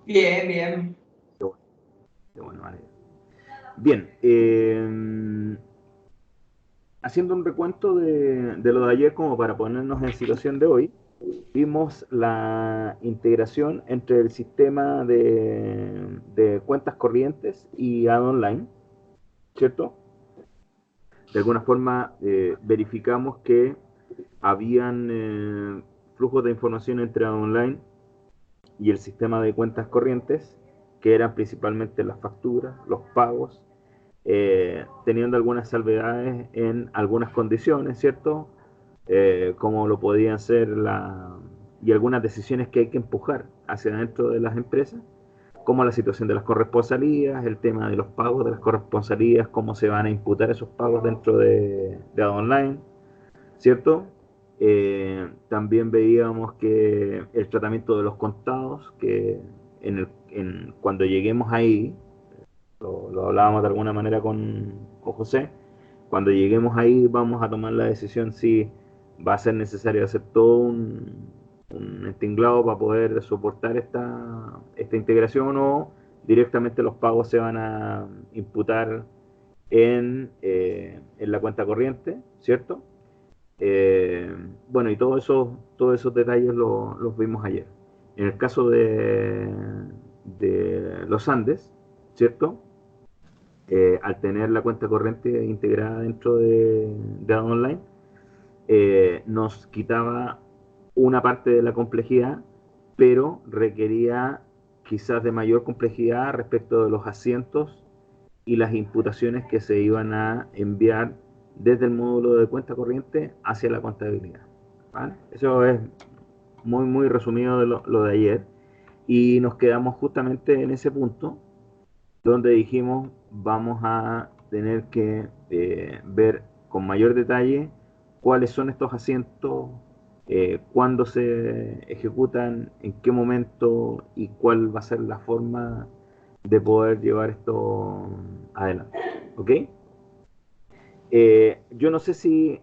Bien, bien. Qué bueno, qué bueno, vale. Bien, haciendo un recuento de lo de ayer como para ponernos en situación de hoy, vimos la integración entre el sistema de cuentas corrientes y Ad Online, ¿cierto? De alguna forma verificamos que habían flujos de información entre Ad Online y el sistema de cuentas corrientes, que eran principalmente las facturas, los pagos, teniendo algunas salvedades en algunas condiciones, ¿cierto? Como lo podían ser y algunas decisiones que hay que empujar hacia adentro de las empresas, como la situación de las corresponsalías, el tema de los pagos de las corresponsalías, cómo se van a imputar esos pagos dentro de Online, ¿cierto? También veíamos que el tratamiento de los contados, que cuando lleguemos ahí, lo hablábamos de alguna manera con José, cuando lleguemos ahí vamos a tomar la decisión si va a ser necesario hacer todo un tinglado para poder soportar esta integración o directamente los pagos se van a imputar en la cuenta corriente, ¿cierto? Eh, bueno, y todos esos detalles los vimos ayer. En el caso de los Andes, ¿cierto? Al tener la cuenta corriente integrada dentro de Online, nos quitaba una parte de la complejidad, pero requería quizás de mayor complejidad respecto de los asientos y las imputaciones que se iban a enviar desde el módulo de cuenta corriente hacia la contabilidad. ¿Vale? Eso es muy, muy resumido de lo de ayer. Y nos quedamos justamente en ese punto donde dijimos vamos a tener que ver con mayor detalle cuáles son estos asientos, cuándo se ejecutan, en qué momento y cuál va a ser la forma de poder llevar esto adelante. ¿Ok? Yo no sé si,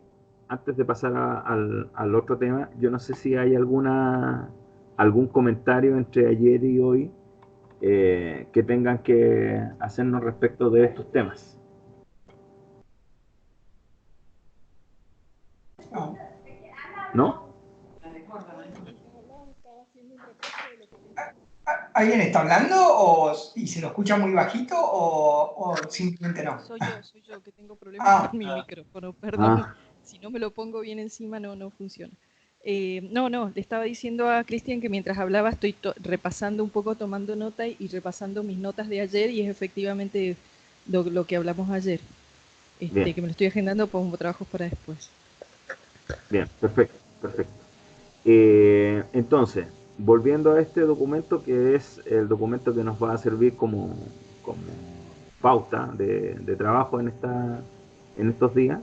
antes de pasar al otro tema, yo no sé si hay algún comentario entre ayer y hoy que tengan que hacernos respecto de estos temas, No. ¿no? Mientras hablaba estaba haciendo un repaso de lo que teníamos. ¿Alguien está hablando y se lo escucha muy bajito o simplemente no? Soy yo que tengo problemas Ah, con mi micrófono, perdón. Ah, Si no me lo pongo bien encima no funciona. No, le estaba diciendo a Cristian que mientras hablaba estoy repasando un poco, tomando nota y repasando mis notas de ayer y es efectivamente lo que hablamos ayer. bien, Que me lo estoy agendando como trabajos para después. bien, perfecto, perfecto. Entonces, volviendo a este documento que es el documento que nos va a servir como pauta de trabajo en estos días,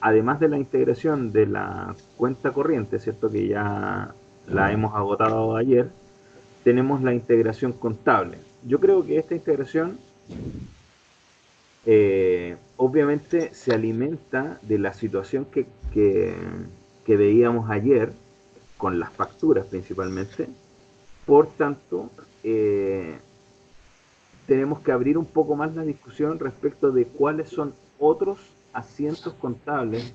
además de la integración de la cuenta corriente, ¿cierto? Que ya la hemos agotado ayer, tenemos la integración contable. Yo creo que esta integración obviamente se alimenta de la situación que veíamos ayer con las facturas principalmente. Por tanto, eh, tenemos que abrir un poco más la discusión respecto de cuáles son otros asientos contables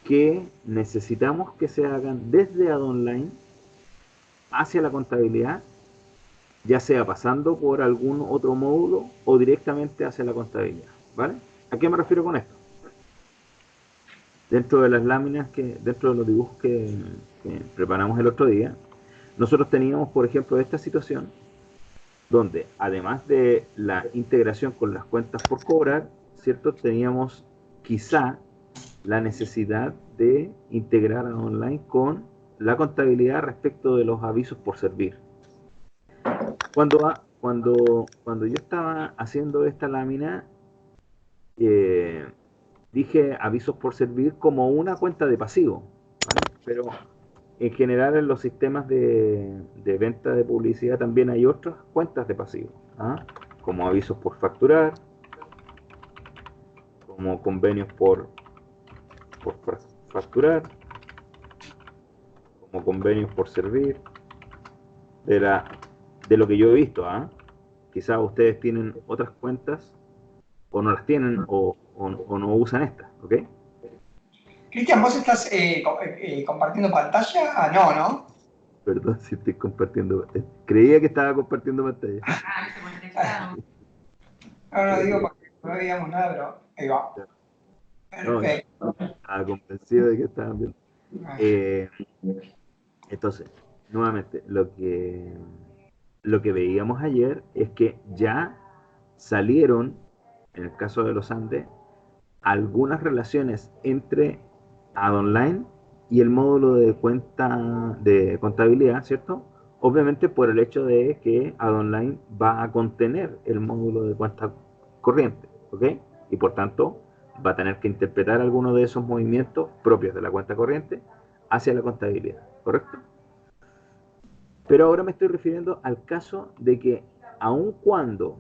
que necesitamos que se hagan desde AdOnline hacia la contabilidad, ya sea pasando por algún otro módulo o directamente hacia la contabilidad. ¿Vale? ¿A qué me refiero con esto? Dentro de las láminas, dentro de los dibujos que preparamos el otro día, nosotros teníamos, por ejemplo, esta situación donde además de la integración con las cuentas por cobrar, ¿cierto? Teníamos quizá la necesidad de integrar a online con la contabilidad respecto de los avisos por servir. Cuando yo estaba haciendo esta lámina, eh, dije avisos por servir como una cuenta de pasivo, ¿vale? Pero en general en los sistemas de venta de publicidad también hay otras cuentas de pasivo, ¿ah? Como avisos por facturar, como convenios por facturar, como convenios por servir, de la de lo que yo he visto, ¿ah? Quizás ustedes tienen otras cuentas, o no las tienen, o no usan estas, ¿ok? Cristian, ¿vos estás compartiendo pantalla? Ah, no, ¿no? Perdón si estoy compartiendo. Creía que estaba compartiendo pantalla. No, no digo porque no veíamos nada, pero ahí va. No, Perfecto. estaba convencido de que estaban viendo. Eh, entonces, nuevamente, lo que veíamos ayer es que ya salieron, en el caso de los Andes, algunas relaciones entre AdOnline y el módulo de cuenta de contabilidad, ¿cierto? Obviamente por el hecho de que AdOnline va a contener el módulo de cuenta corriente, ¿ok? Y por tanto va a tener que interpretar algunos de esos movimientos propios de la cuenta corriente hacia la contabilidad, ¿correcto? Pero ahora me estoy refiriendo al caso de que aun cuando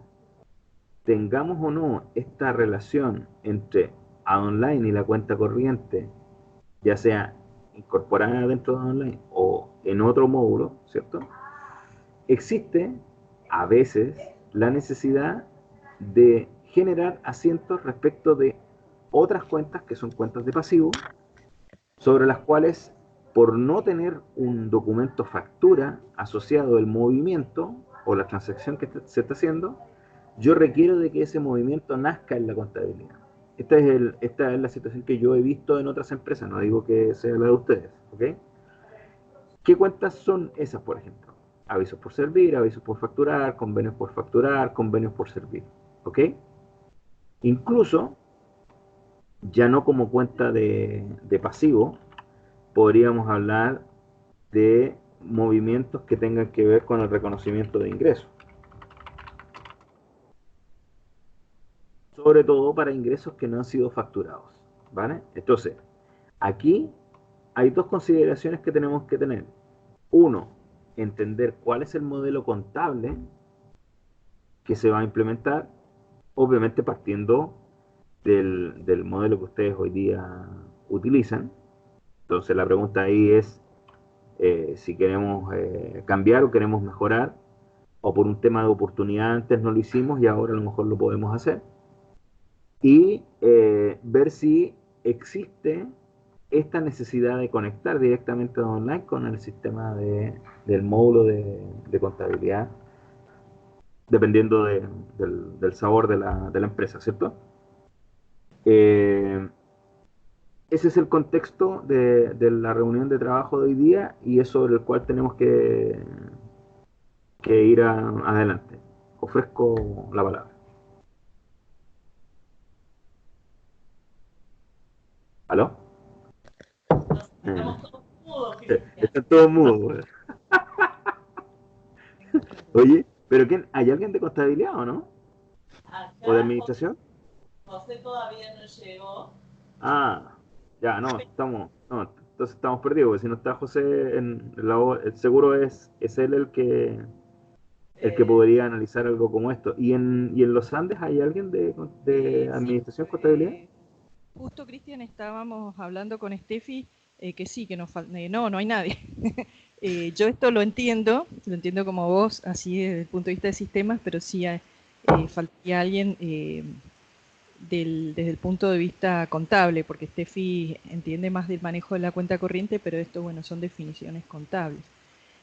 tengamos o no esta relación entre AdOnline y la cuenta corriente, ya sea incorporada dentro de AdOnline o en otro módulo, ¿cierto? Existe a veces la necesidad de generar asientos respecto de otras cuentas que son cuentas de pasivo, sobre las cuales, por no tener un documento factura asociado al movimiento o la transacción que se está haciendo, yo requiero de que ese movimiento nazca en la contabilidad. Esta es la situación que yo he visto en otras empresas, no digo que sea la de ustedes, ¿ok? ¿Qué cuentas son esas, por ejemplo? Avisos por servir, avisos por facturar, convenios por servir, ¿ok? Incluso, ya no como cuenta de pasivo, podríamos hablar de movimientos que tengan que ver con el reconocimiento de ingresos. Sobre todo para ingresos que no han sido facturados, ¿vale? Entonces, aquí hay dos consideraciones que tenemos que tener. Uno, entender cuál es el modelo contable que se va a implementar, obviamente partiendo del modelo que ustedes hoy día utilizan. Entonces la pregunta ahí es si queremos cambiar o queremos mejorar, o por un tema de oportunidad antes no lo hicimos y ahora a lo mejor lo podemos hacer. Y ver si existe esta necesidad de conectar directamente online con el sistema del módulo de contabilidad, dependiendo del sabor de la empresa, ¿cierto? Eh, Ese es el contexto de la reunión de trabajo de hoy día y es sobre el cual tenemos que ir adelante. Ofrezco la palabra. ¿Aló? Están todos mudos. Oye, ¿pero quién? ¿Hay alguien de contabilidad o no? ¿O de administración? José todavía no llegó. Ah, ya, no, entonces estamos perdidos, porque si no está José seguro es él el que podría analizar algo como esto. ¿Y en los Andes hay alguien de Sí, administración, contabilidad? justo Cristian estábamos hablando con Steffi que sí, que nos falta, no, no hay nadie. Yo esto lo entiendo como vos, así desde el punto de vista de sistemas, pero sí faltaría alguien desde el punto de vista contable, porque Steffi entiende más del manejo de la cuenta corriente, pero esto, bueno, son definiciones contables.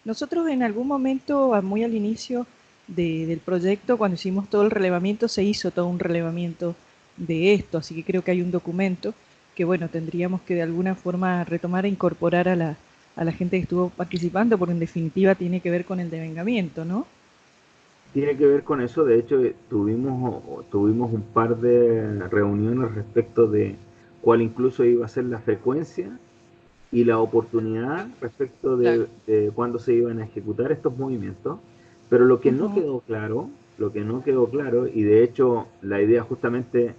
Nosotros en algún momento, muy al inicio del proyecto, cuando hicimos todo el relevamiento, se hizo todo un relevamiento de esto, así que creo que hay un documento que, bueno, tendríamos que de alguna forma retomar e incorporar a la gente que estuvo participando, porque en definitiva tiene que ver con el devengamiento, ¿no? Tiene que ver con eso, de hecho tuvimos un par de reuniones respecto de cuál incluso iba a ser la frecuencia y la oportunidad respecto Claro. de cuándo se iban a ejecutar estos movimientos, pero lo que no quedó claro, y de hecho la idea justamente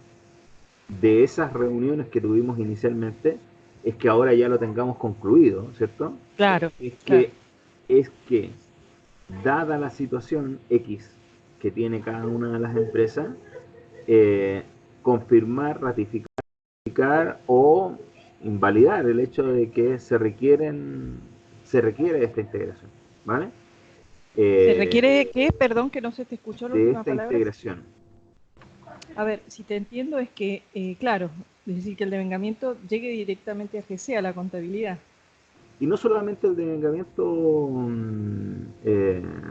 de esas reuniones que tuvimos inicialmente es que ahora ya lo tengamos concluido, ¿cierto? Claro, Es claro. que, es que dada la situación X que tiene cada una de las empresas, eh, confirmar, ratificar o invalidar el hecho de que se requiere esta integración, ¿vale? ¿Se requiere qué? Perdón, que no se te escuchó la de última esta palabra. integración. A ver, si te entiendo es que, claro, es decir, que el devengamiento llegue directamente a GC, a la contabilidad. Y no solamente el devengamiento,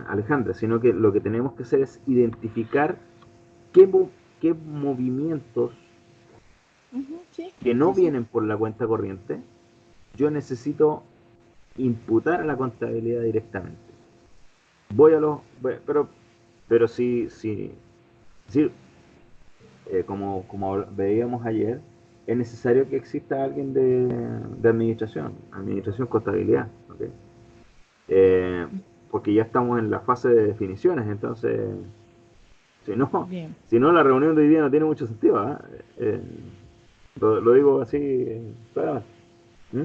Alejandra, sino que lo que tenemos que hacer es identificar qué movimientos Ujú, sí, que no sí, sí. vienen por la cuenta corriente yo necesito imputar a la contabilidad directamente. Voy a los... Pero sí, como veíamos ayer, es necesario que exista alguien de administración, contabilidad, ¿ok? Eh, porque ya estamos en la fase de definiciones, entonces, si no, Bien. si no la reunión de hoy día no tiene mucho sentido, ¿ah? Lo digo así, claramente. ¿Mm?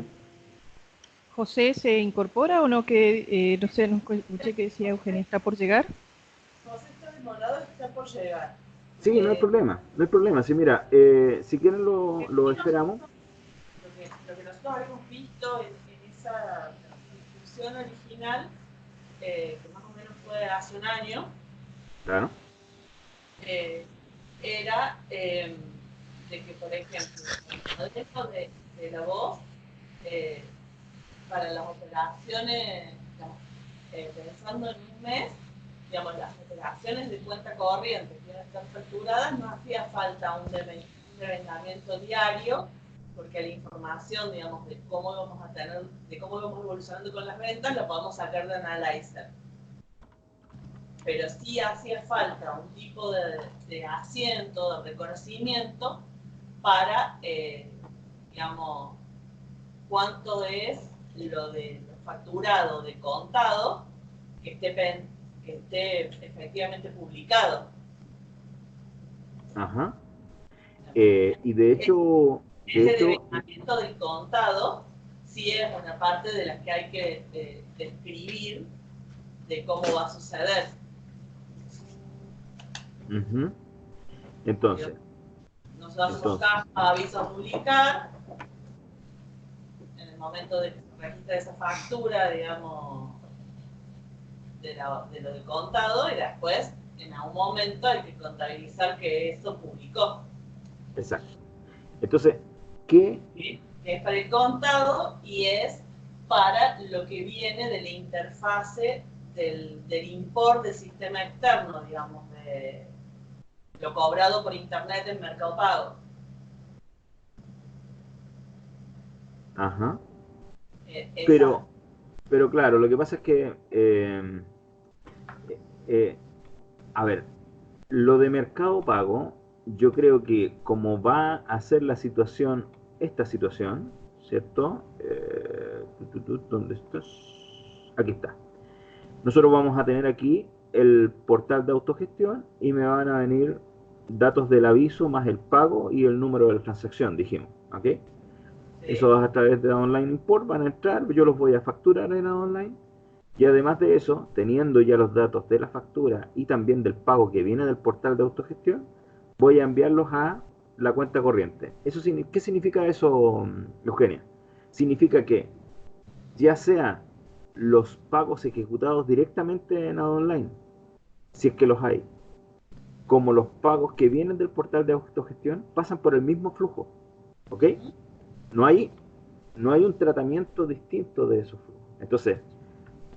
¿José se incorpora o no? Que no sé, no escuché que decía Eugenia, ¿está por llegar? José está demorado, está por llegar. Sí, no hay problema, no hay problema. Sí, mira, si quieren lo Aquí esperamos. nosotros, lo que nosotros habíamos visto en esa discusión original, que más o menos fue hace un año, Claro. eh, era de que, por ejemplo, el modelo de la voz, eh, para las operaciones, digamos, pensando en un mes, digamos, las operaciones de cuenta corriente que iban a estar facturadas, no hacía falta un devengamiento diario, porque la información, digamos, de cómo vamos a tener, de cómo vamos evolucionando con las ventas, la podemos sacar de Analyzer. Pero sí hacía falta un tipo de asiento, de reconocimiento para, digamos, cuánto es lo de lo facturado de contado que esté efectivamente publicado. Ajá. Y de Ese hecho, devengamiento del contado sí es una parte de la que hay que describir de cómo va a suceder. ujú. Entonces, Nosotros hacemos caso a aviso a publicar en el momento de que se registra esa factura, digamos, de lo de contado, y después en algún momento hay que contabilizar que eso publicó. exacto. Entonces, ¿qué? ¿Sí? Es para el contado y es para lo que viene de la interfase del import del sistema externo, digamos, de lo cobrado por internet en Mercado Pago. Ajá. Esa, Pero claro, lo que pasa es que, eh, a ver, lo de Mercado Pago, yo creo que como va a ser la situación, esta situación, ¿cierto? ¿Dónde estás? Aquí está. Nosotros vamos a tener aquí el portal de autogestión y me van a venir datos del aviso más el pago y el número de la transacción, dijimos, ¿ok? sí, Eso a través de Online Import van a entrar, yo los voy a facturar en Online y además de eso, teniendo ya los datos de la factura y también del pago que viene del portal de autogestión, voy a enviarlos a la cuenta corriente. ¿Qué significa eso, Eugenia? Significa que ya sea los pagos ejecutados directamente en Online, si es que los hay, como los pagos que vienen del portal de autogestión, pasan por el mismo flujo, ¿ok? No hay, no hay un tratamiento distinto de esos flujos. Entonces,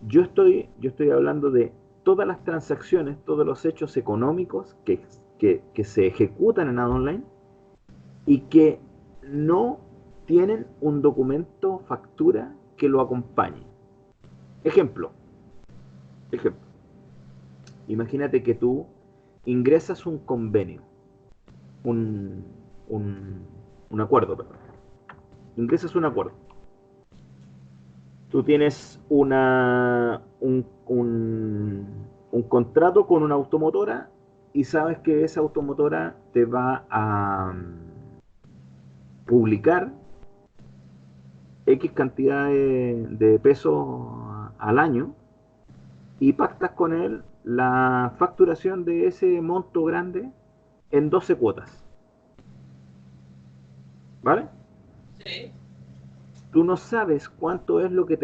yo estoy hablando de todas las transacciones, todos los hechos económicos que se ejecutan en Online y que no tienen un documento factura que lo acompañe. Ejemplo, ejemplo. Imagínate que tú ingresas un convenio, un, un acuerdo, perdón. Ingresas un acuerdo. Tú tienes un contrato con una automotora y sabes que esa automotora te va a publicar X cantidad de pesos al año y pactas con él la facturación de ese monto grande en 12 cuotas. ¿Vale? sí, Tú no sabes cuánto es lo que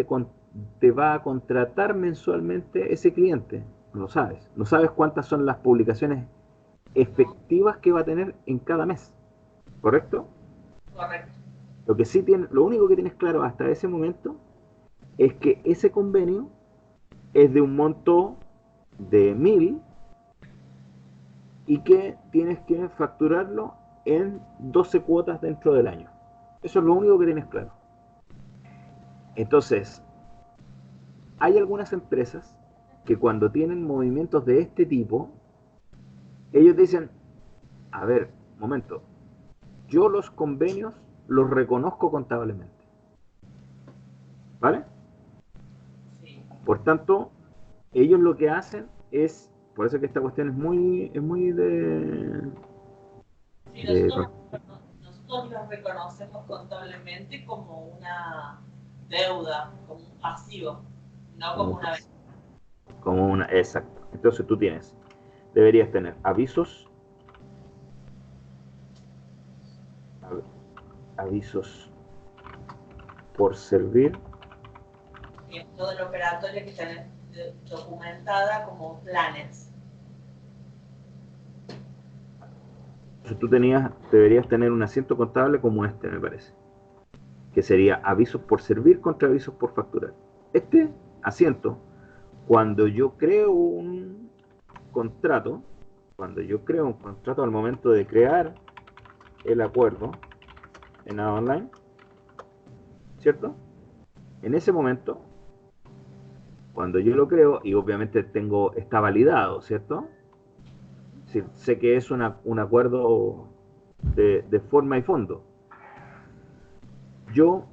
te va a contratar mensualmente ese cliente. No lo sabes. No sabes cuántas son las publicaciones efectivas que va a tener en cada mes. ¿Correcto? Correcto. Lo único que tienes claro hasta ese momento es que ese convenio es de un monto de 1000 y que tienes que facturarlo en 12 cuotas dentro del año. Eso es lo único que tienes claro. Entonces, hay algunas empresas que cuando tienen movimientos de este tipo, ellos dicen, a ver, momento, yo los convenios los reconozco contablemente. ¿Vale? Sí. Por tanto, ellos lo que hacen es, por eso que esta cuestión es muy de... Sí, de nosotros los reconocemos contablemente como una deuda, como un pasivo, no como una venta. como una, exacto. Entonces deberías tener avisos por servir. Y es toda la operatoria que está documentada como planes. Entonces deberías tener un asiento contable como este, me parece, que sería avisos por servir contra avisos por facturar. Este asiento, cuando yo creo un contrato, al momento de crear el acuerdo en Nada Online, ¿cierto? En ese momento, cuando yo lo creo, y obviamente está validado, ¿cierto? Sí, sé que es un acuerdo de forma y fondo. Yo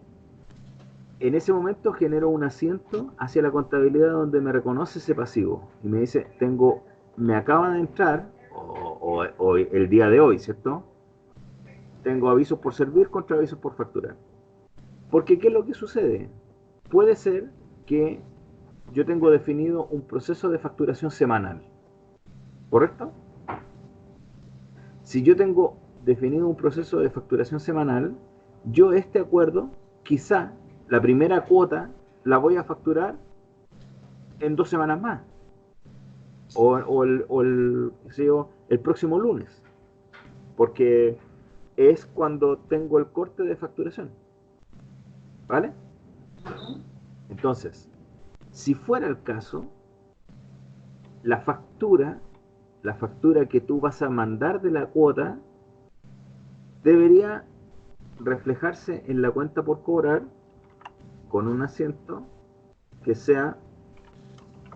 en ese momento genero un asiento hacia la contabilidad donde me reconoce ese pasivo y me dice, me acaba de entrar, o el día de hoy, ¿cierto? Tengo avisos por servir contra avisos por facturar. Porque ¿qué es lo que sucede? Puede ser que yo tengo definido un proceso de facturación semanal, ¿correcto? Si yo tengo definido un proceso de facturación semanal, yo este acuerdo, quizá la primera cuota la voy a facturar en 2 semanas más, o el próximo lunes, porque es cuando tengo el corte de facturación, ¿vale? Entonces, si fuera el caso, la factura que tú vas a mandar de la cuota debería reflejarse en la cuenta por cobrar con un asiento que sea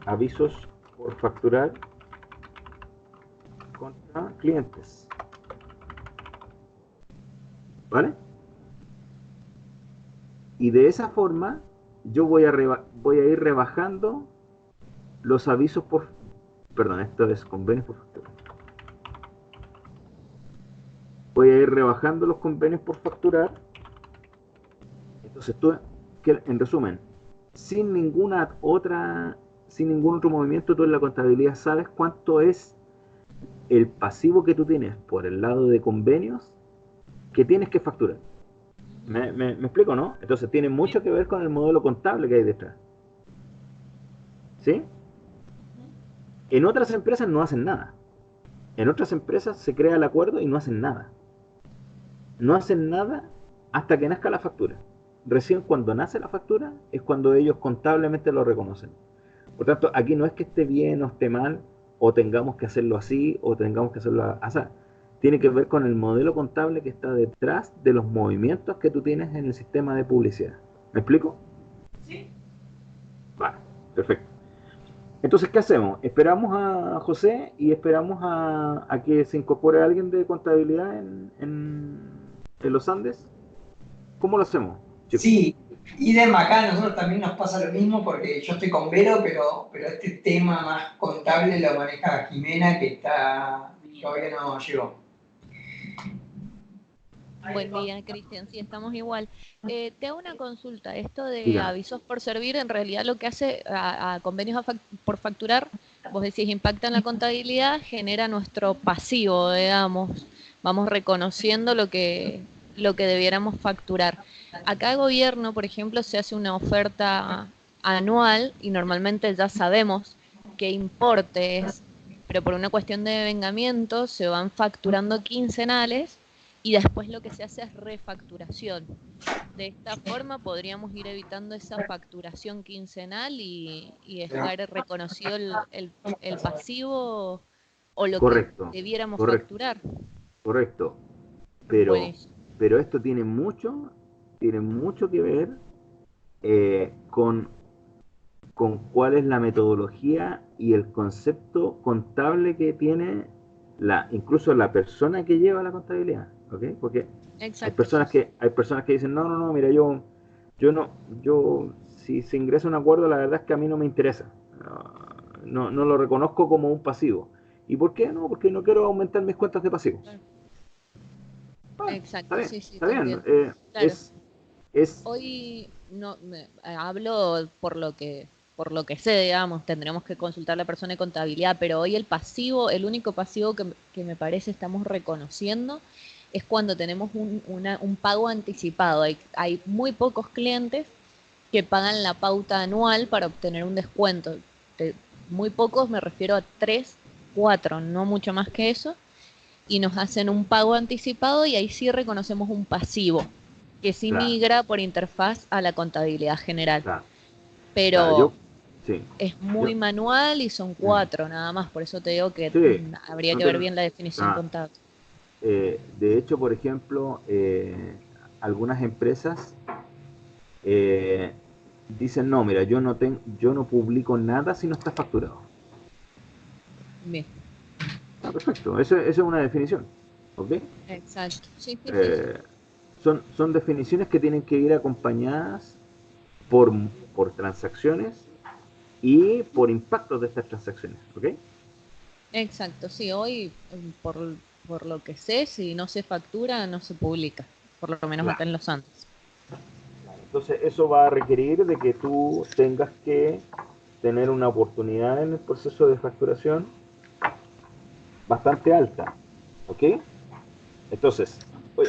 avisos por facturar contra clientes, ¿vale? Y de esa forma yo voy a ir rebajando los avisos esto es convenios por factura. Voy a ir rebajando los convenios por facturar. Entonces en resumen, sin ningún otro movimiento, tú en la contabilidad sabes cuánto es el pasivo que tú tienes por el lado de convenios que tienes que facturar. ¿Me explico, no? Entonces tiene mucho que ver con el modelo contable que hay detrás. ¿Sí? En otras empresas no hacen nada. En otras empresas se crea el acuerdo y no hacen nada. No hacen nada hasta que nazca la factura. Recién cuando nace la factura es cuando ellos contablemente lo reconocen. Por tanto, aquí no es que esté bien o esté mal, o tengamos que hacerlo así, o tengamos que hacerlo así. Tiene que ver con el modelo contable que está detrás de los movimientos que tú tienes en el sistema de publicidad. ¿Me explico? Sí. Vale, perfecto. Entonces, ¿qué hacemos? Esperamos a José y esperamos a que se incorpore alguien de contabilidad en los Andes. ¿Cómo lo hacemos, chicos? Sí, idem acá a nosotros también nos pasa lo mismo porque yo estoy con Vero, pero este tema más contable lo maneja Jimena, que todavía no llegó. Buen día, Cristian. Sí, estamos igual. Te hago una consulta. Esto de Dígame. avisos por servir, en realidad lo que hace a convenios por facturar, vos decís, impacta en la contabilidad, genera nuestro pasivo, digamos. Vamos reconociendo lo que debiéramos facturar. Acá el gobierno, por ejemplo, se hace una oferta anual y normalmente ya sabemos qué importe es, pero por una cuestión de devengamiento se van facturando quincenales y después lo que se hace es refacturación. De esta forma podríamos ir evitando esa facturación quincenal y dejar reconocido el pasivo o lo que Correcto, debiéramos correcto, facturar. correcto. Pero, Buenísimo. pero esto tiene mucho que ver con cuál es la metodología y el concepto contable que tiene incluso la persona que lleva la contabilidad, ¿ok? Porque Exacto, sí. hay personas que dicen, no, mira, si se ingresa un acuerdo, la verdad es que a mí no me interesa. No lo reconozco como un pasivo. ¿Y por qué? No, porque no quiero aumentar mis cuentas de pasivos. Exacto, sí, sí, Está te bien. entiendo. Claro. Es, Hoy no hablo por lo que sé, digamos, tendremos que consultar a la persona de contabilidad, pero hoy el pasivo, el único pasivo que me parece estamos reconociendo es cuando tenemos un pago anticipado. Hay muy pocos clientes que pagan la pauta anual para obtener un descuento. Muy pocos, me refiero a 3, 4, no mucho más que eso, y nos hacen un pago anticipado y ahí sí reconocemos un pasivo que sí claro, migra por interfaz a la contabilidad general. claro, claro, Pero sí, es yo, muy manual y son 4 nada más, por eso te digo que sí, habría no que ver te- bien la definición ah, contable. de hecho, por ejemplo, algunas empresas eh, dicen, no, mira, yo no publico nada si no está facturado. Bien, Perfecto, esa es una definición, ¿ok? exacto. Sí, sí, sí, sí. Eh, son definiciones que tienen que ir acompañadas por, por transacciones y por impactos de estas transacciones, ¿ok? Exacto, sí, hoy por lo que sé, si no se factura, no se publica, por lo menos acá Claro. en Los Andes. Entonces eso va a requerir de que tú tengas que tener una oportunidad en el proceso de facturación bastante alta, ¿ok? Entonces,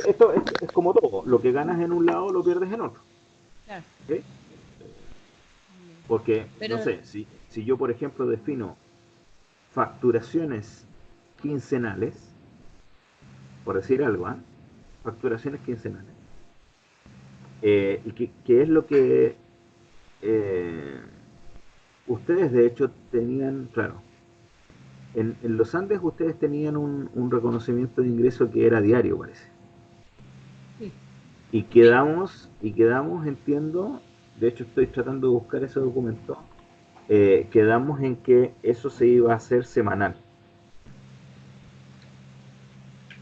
esto es como todo, lo que ganas en un lado lo pierdes en otro, Claro. ¿ok? Porque, no Pero, sé, si yo por ejemplo defino facturaciones quincenales, por decir algo, ¿eh? Facturaciones quincenales, y que es lo que eh, ustedes de hecho tenían, claro, en los Andes ustedes tenían un reconocimiento de ingreso que era diario, parece. sí, sí, Y quedamos, entiendo, de hecho estoy tratando de buscar ese documento, quedamos en que eso se iba a hacer semanal,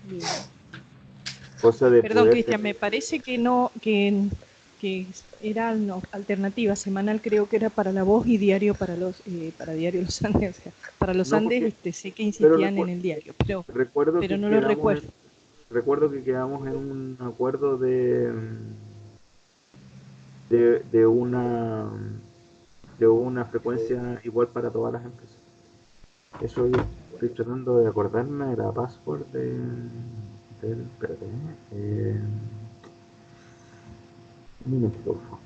bien. cosa de Perdón, poder Cristian, me tener... parece que no, que era no, alternativa. Semanal creo que era para La Voz y diario para Diario Los Andes. O sea, para Los No, Andes porque, sé que pero insistían en el diario, recuerdo pero que no lo quedamos recuerdo. recuerdo que quedamos en un acuerdo de una frecuencia igual para todas las empresas. Eso yo estoy tratando de acordarme de la password espérate, un momentito, por favor.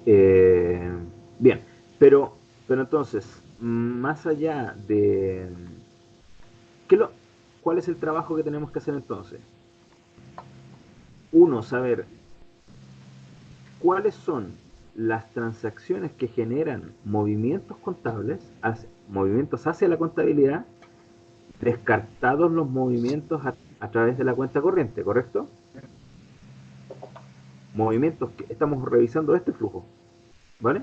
Eh, bien, pero entonces, más allá de... ¿qué lo, ¿cuál es el trabajo que tenemos que hacer entonces? Uno, saber cuáles son las transacciones que generan movimientos contables, movimientos hacia la contabilidad, descartados los movimientos a través de la cuenta corriente, ¿correcto? Movimientos que estamos revisando este flujo, ¿vale?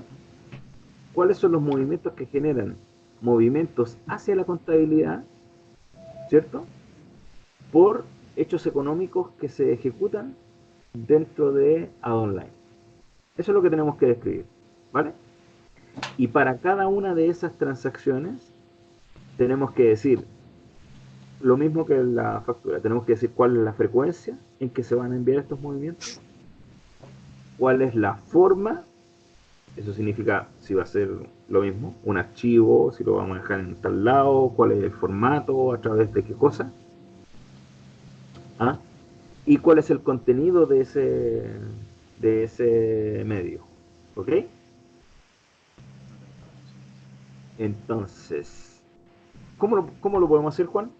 ¿Cuáles son los movimientos que generan movimientos hacia la contabilidad, ¿cierto? Por hechos económicos que se ejecutan dentro de AdOnline. Eso es lo que tenemos que describir, ¿vale? Y para cada una de esas transacciones tenemos que decir lo mismo que en la factura. Tenemos que decir cuál es la frecuencia en que se van a enviar estos movimientos, cuál es la forma Eso significa si va a ser lo mismo, un archivo, si lo vamos a dejar en tal lado, cuál es el formato, a través de qué cosa. ¿Ah? Y cuál es el contenido de ese medio. ¿Ok? Entonces, cómo lo podemos hacer, Juan?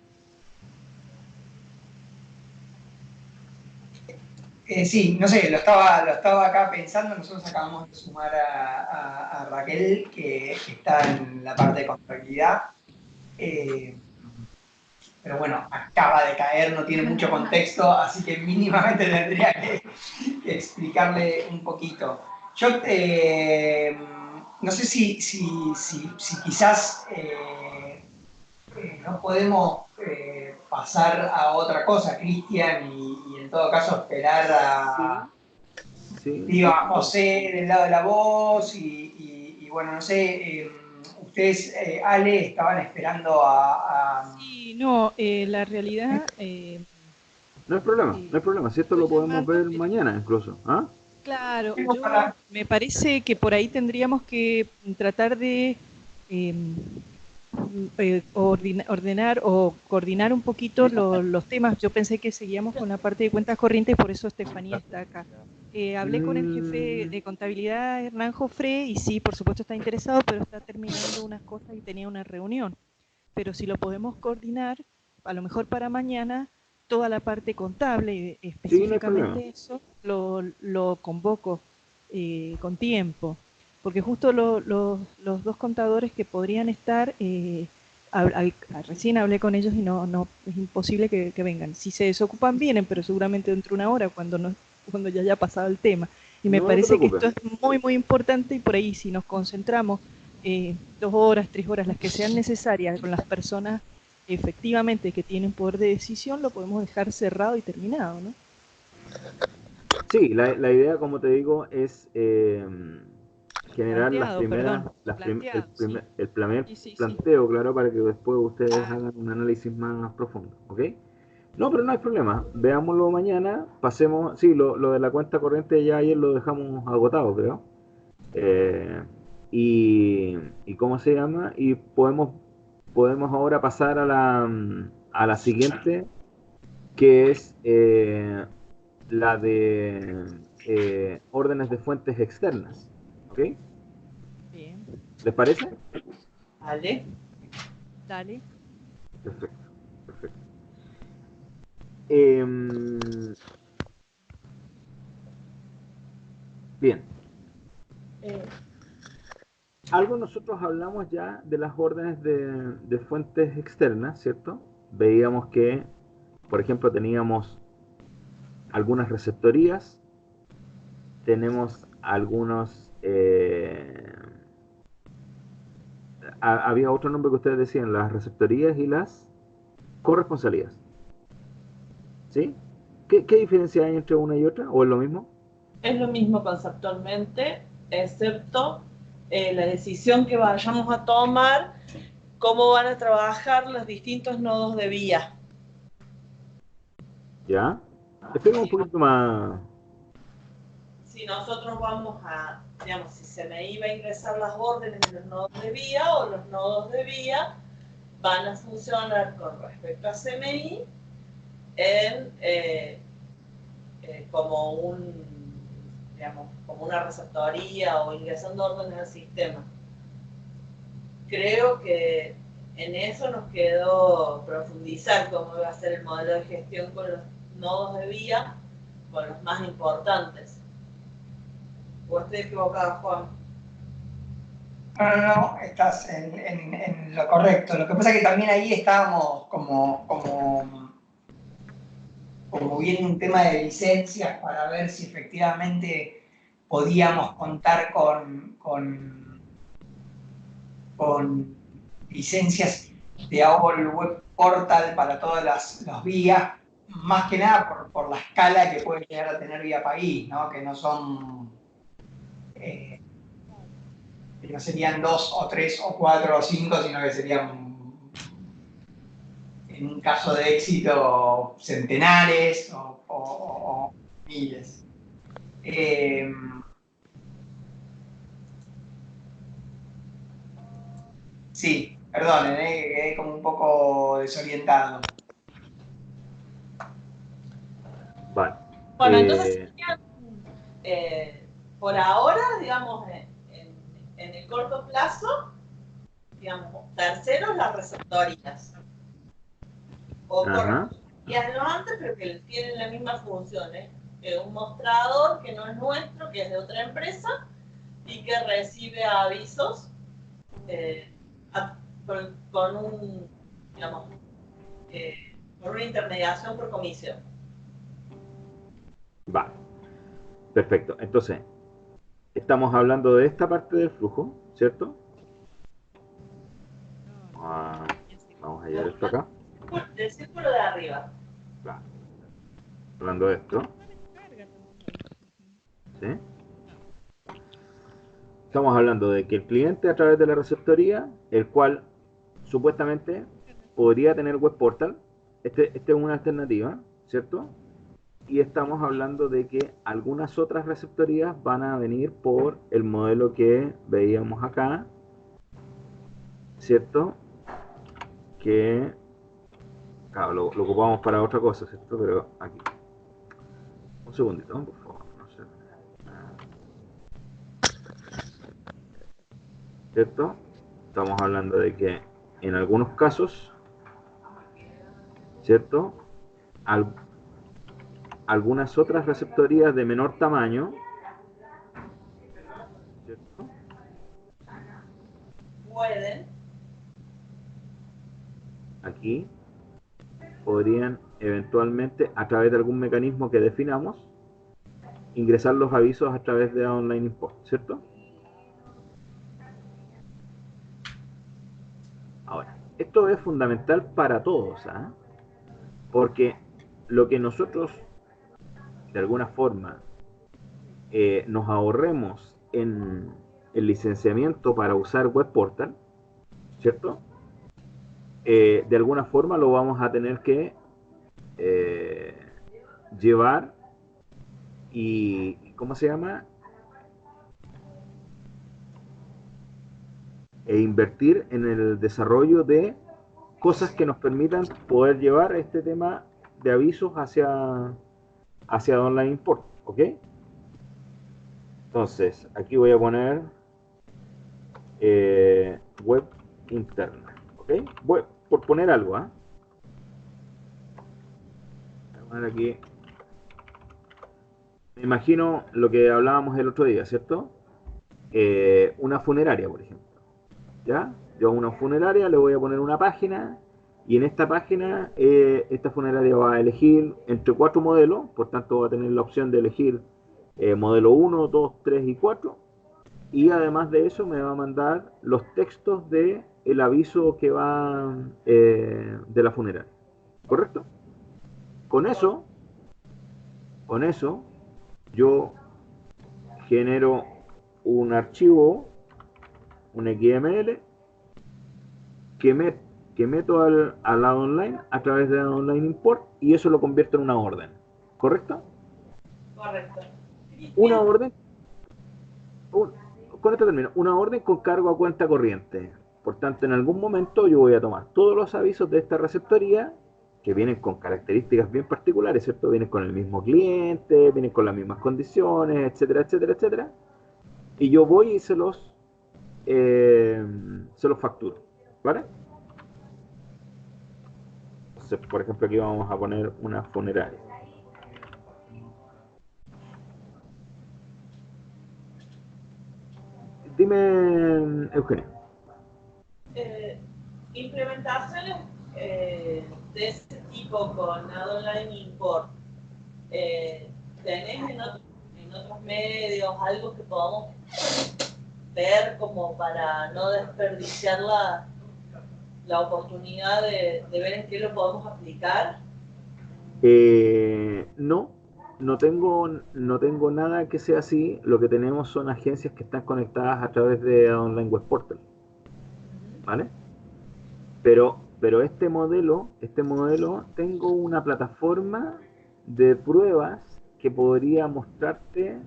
Sí, no sé, lo estaba acá pensando. Nosotros acabamos de sumar a Raquel, que está en la parte de contabilidad. Pero bueno, acaba de caer, no tiene mucho contexto, así que mínimamente tendría que explicarle un poquito. Yo no sé si quizás no podemos pasar a otra cosa, Cristian, y en todo caso esperar a, Sí, sí, digo, sí. a José del lado de la voz y bueno, no sé, ustedes, Ale, estaban esperando Sí, no, la realidad, No hay problema, si esto estoy lo podemos llamando, ver mañana incluso. ¿Ah? claro, tengo yo para... me parece que por ahí tendríamos que tratar de em, ordenar o coordinar un poquito los temas. Yo pensé que seguíamos con la parte de cuentas corrientes, por eso Estefanía está acá. Hablé con el jefe Mm, de contabilidad, Hernán Jofré, y sí, por supuesto está interesado, pero está terminando unas cosas y tenía una reunión. Pero si lo podemos coordinar, a lo mejor para mañana, toda la parte contable, sí, no hay problema. específicamente eso, lo convoco con tiempo. Porque justo los dos contadores que podrían estar, recién hablé con ellos y no es imposible que vengan. Si se desocupan, vienen, pero seguramente dentro de una hora, cuando ya haya pasado el tema. Y me No te parece que preocupes. esto es muy, muy importante y por ahí si nos concentramos 2 horas, 3 horas, las que sean necesarias con las personas efectivamente que tienen poder de decisión, lo podemos dejar cerrado y terminado, ¿no? Sí, la idea, como te digo, es generar las Planteado, primeras, perdón, planteado, sí, el primer sí, sí, sí. planteo, claro, para que después ustedes Ah, hagan un análisis más profundo, ¿ok? No, pero no hay problema. Veámoslo mañana. Pasemos. Sí, lo de la cuenta corriente ya ayer lo dejamos agotado, creo. Eh, y ¿cómo se llama? Y podemos ahora pasar a la siguiente, que es la de órdenes de fuentes externas. ¿Ok? bien, ¿Les parece? ¿Vale? dale. Perfecto, perfecto. Em, bien. Eh, Algo nosotros hablamos ya de las órdenes de fuentes externas, ¿cierto? Veíamos que, por ejemplo, teníamos algunas receptorías, tenemos algunos... había otro nombre que ustedes decían, las receptorías y las corresponsalías, ¿sí? ¿Qué diferencia hay entre una y otra? ¿O es lo mismo? es lo mismo conceptualmente, excepto la decisión que vayamos a tomar, cómo van a trabajar los distintos nodos de vía. ¿Ya? Explica un Si, poquito más. si nosotros vamos a, digamos, si se me iba a ingresar las órdenes en los nodos de vía o los nodos de vía van a funcionar con respecto a CMI en, como digamos, como una receptoría o ingresando órdenes al sistema. Creo que en eso nos quedó profundizar cómo va a ser el modelo de gestión con los nodos de vía, con los más importantes. ¿O estoy equivocada, Juan? No, estás en lo correcto. Lo que pasa es que también ahí estábamos como viene un tema de licencias para ver si efectivamente podíamos contar con licencias de AOL Web Portal para todas las vías, más que nada por la escala que puede llegar a tener Vía País, ¿no? Que eh, no serían 2 o 3 o 4 o 5, sino que serían, en un caso de éxito, centenares o miles. Eh, Sí, perdonen, quedé como un poco desorientado. Vale. Bueno, entonces, por ahora, digamos, en el corto plazo, digamos, tercero, las receptorías. O Ajá. corresponderían antes, pero que tienen la misma función, ¿eh? Un mostrador que no es nuestro, que es de otra empresa, y que recibe avisos con un, digamos, por una intermediación por comisión. Vale. Perfecto. Entonces, estamos hablando de esta parte del flujo, ¿cierto? Ah, vamos a llevar esto acá. Del círculo de arriba. Claro. Hablando de esto, ¿sí? Estamos hablando de que el cliente a través de la receptoría, el cual supuestamente podría tener web portal, este es una alternativa, ¿cierto? Y estamos hablando de que algunas otras receptorías van a venir por el modelo que veíamos acá, ¿cierto? Que, claro, lo ocupamos para otra cosa, ¿cierto? Pero aquí. Un segundito, por favor. No sé. ¿Cierto? Estamos hablando de que en algunos casos, ¿cierto? Al, algunas otras receptorías de menor tamaño, ¿cierto? Pueden. Aquí podrían eventualmente, a través de algún mecanismo que definamos, ingresar los avisos a través de Online Import, ¿cierto? Ahora, esto es fundamental para todos, ¿eh? Porque lo que nosotros, de alguna forma, nos ahorremos en el licenciamiento para usar Web Portal, ¿cierto? De alguna forma lo vamos a tener que eh, llevar y, ¿cómo se llama? E invertir en el desarrollo de cosas que nos permitan poder llevar este tema de avisos hacia Online Import, ¿ok? Entonces, aquí voy a poner web interna, ¿ok? Por poner algo, ¿ah? Voy a poner aquí, me imagino lo que hablábamos el otro día, ¿cierto? Una funeraria, por ejemplo, ¿ya? Yo a una funeraria le voy a poner una página y en esta página esta funeraria va a elegir entre 4 modelos, por tanto va a tener la opción de elegir modelo 1, 2, 3 y 4 y además de eso me va a mandar los textos de el aviso que va de la funeraria, ¿correcto? Con eso, con eso yo genero un archivo, un XML que, que meto al lado online a través de Online Import y eso lo convierto en una orden, ¿correcto? Correcto. Una orden, con esto termino, una orden con cargo a cuenta corriente. Por tanto, en algún momento yo voy a tomar todos los avisos de esta receptoría que vienen con características bien particulares, ¿cierto? Vienen con el mismo cliente, vienen con las mismas condiciones, etcétera, etcétera, etcétera. Y yo voy y se los facturo, ¿vale? Entonces, por ejemplo, aquí vamos a poner una funeraria. Dime, Eugenio. Implementaciones de este tipo con Online Import, ¿tenés en otros medios algo que podamos ver como para no desperdiciar la oportunidad de ver en qué lo podemos aplicar? No, no tengo nada que sea así. Lo que tenemos son agencias que están conectadas a través de Online Web Portal, ¿vale? Pero este modelo, tengo una plataforma de pruebas que podría mostrarte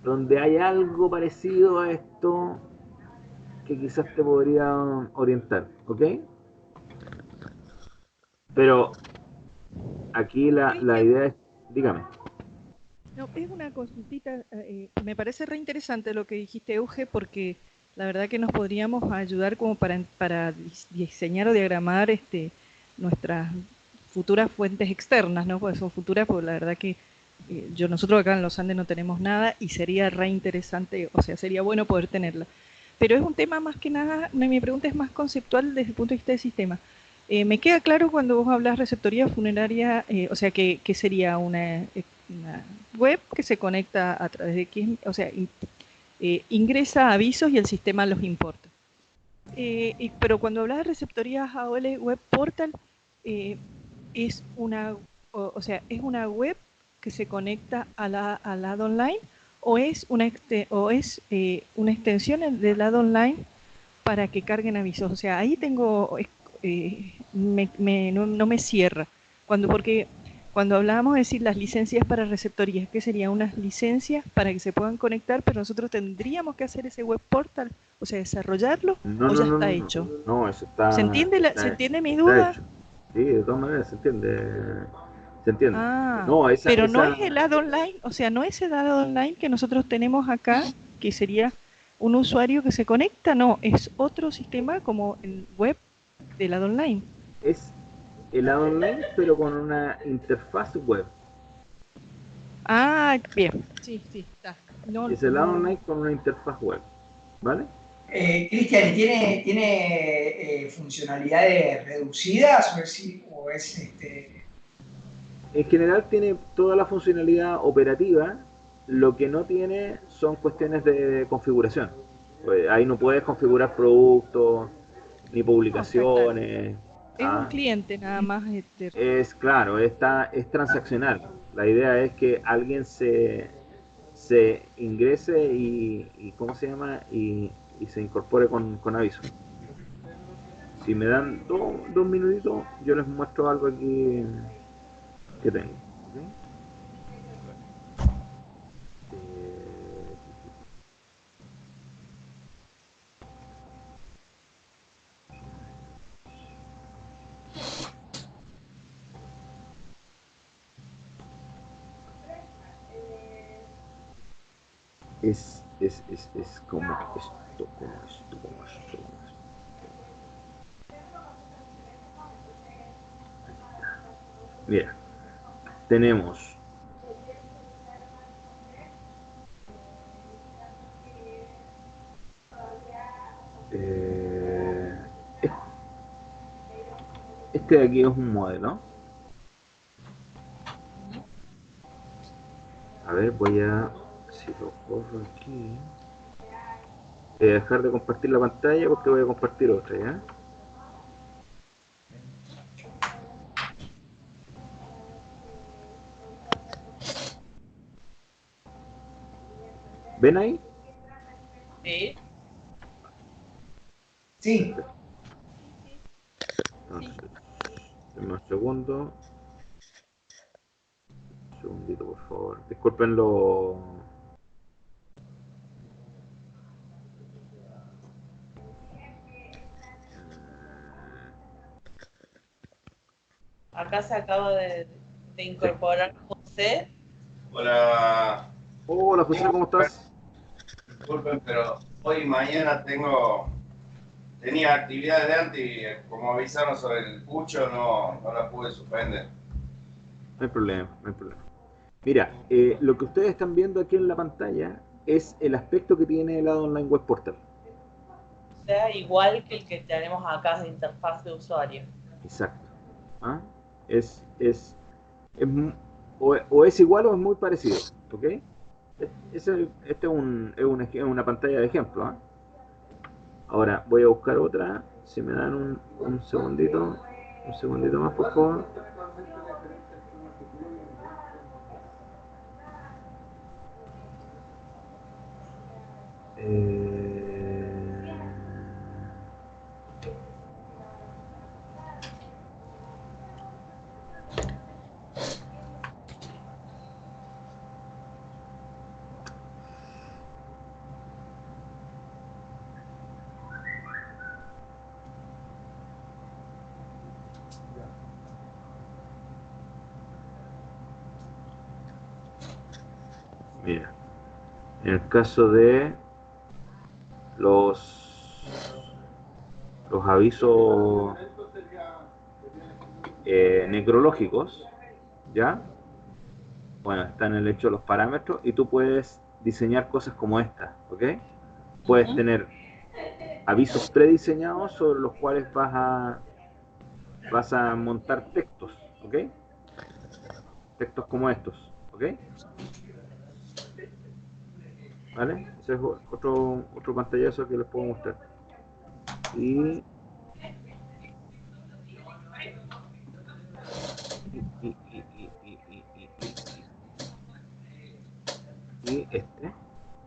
donde hay algo parecido a esto. que quizás te podría orientar, ¿ok? Pero aquí la Cristian, idea es, dígame. no, es una consultita, me parece re interesante lo que dijiste, Euge, porque la verdad que nos podríamos ayudar como para diseñar o diagramar nuestras futuras fuentes externas, ¿no? Pues son futuras, porque la verdad que nosotros acá en los Andes no tenemos nada y sería re interesante, o sea, sería bueno poder tenerla. Pero es un tema más que nada, mi pregunta es más conceptual desde el punto de vista del sistema. Me queda claro cuando vos hablas receptoría funeraria, o sea, que sería una web que se conecta a través de que, o sea, ingresa avisos y el sistema los importa. Pero cuando hablas de receptoría AOL Web Portal, es una, o sea, es una web que se conecta a la ad online o es una extensión del ad online para que carguen avisos. O sea, ahí tengo, no me cierra. Porque cuando hablábamos de decir las licencias para receptorías, ¿qué serían unas licencias para que se puedan conectar? Pero nosotros tendríamos que hacer ese web portal, o sea, desarrollarlo, No, o no, ya no, está no, no, hecho. no, eso ¿Se está, entiende mi está duda? hecho. Sí, de todas maneras se entiende, se entiende. Ah, No, pero no es el ad online, o sea, no es el ad online que nosotros tenemos acá, que sería un usuario que se conecta, no, es otro sistema como el web del ad online. es el ad online, pero con una interfaz web. Ah, bien. Sí, sí, está. No, Es el ad no. online con una interfaz web, ¿vale? Cristian, ¿tiene funcionalidades reducidas o es En general tiene toda la funcionalidad operativa, lo que no tiene son cuestiones de configuración. Pues ahí no puedes configurar productos ni No, está claro. publicaciones. Es un ¿Ah? cliente nada más. Es claro, es transaccional. La idea es que alguien se ingrese y ¿cómo se llama? Y se incorpore con aviso. Si me dan dos minutitos, yo les muestro algo aquí que tengo. ¿Ok? Eh, es como esto, como esto, como esto, como esto. Mira, tenemos eh, este de aquí es un modelo. A ver, si lo corro aquí, voy a dejar de compartir la pantalla porque voy a compartir otra, ¿ya? ¿Ven ahí? Sí. sí? Perfecto. Entonces, denme un segundo. Un segundito, por favor. Disculpenlo. Acá se acaba de Sí. incorporar José. Hola. Hola, José, Tengo, ¿cómo estás? disculpen, pero hoy y mañana tenía actividades de antes y como avisaron sobre el pucho no la pude suspender. No hay problema, no hay problema. Mira, lo que ustedes están viendo aquí en la pantalla es el aspecto que tiene el Ad Online Web Portal. O sea, igual que el que tenemos acá de interfaz de usuario. Exacto. ¿Ah? Es, es, es o es igual o es muy parecido. ¿Ok? Este es una pantalla de ejemplo. ¿Ah? Ahora voy a buscar otra. Si me dan un segundito más, por favor. Eh, En el caso de los avisos necrológicos, ¿ya? Bueno, están en el hecho de los parámetros y tú puedes diseñar cosas como esta, ¿ok? Puedes tener avisos prediseñados sobre los cuales vas a montar textos, ¿ok? Textos como estos, ¿ok? ¿Vale? Ese es otro pantallazo que les puedo mostrar. Y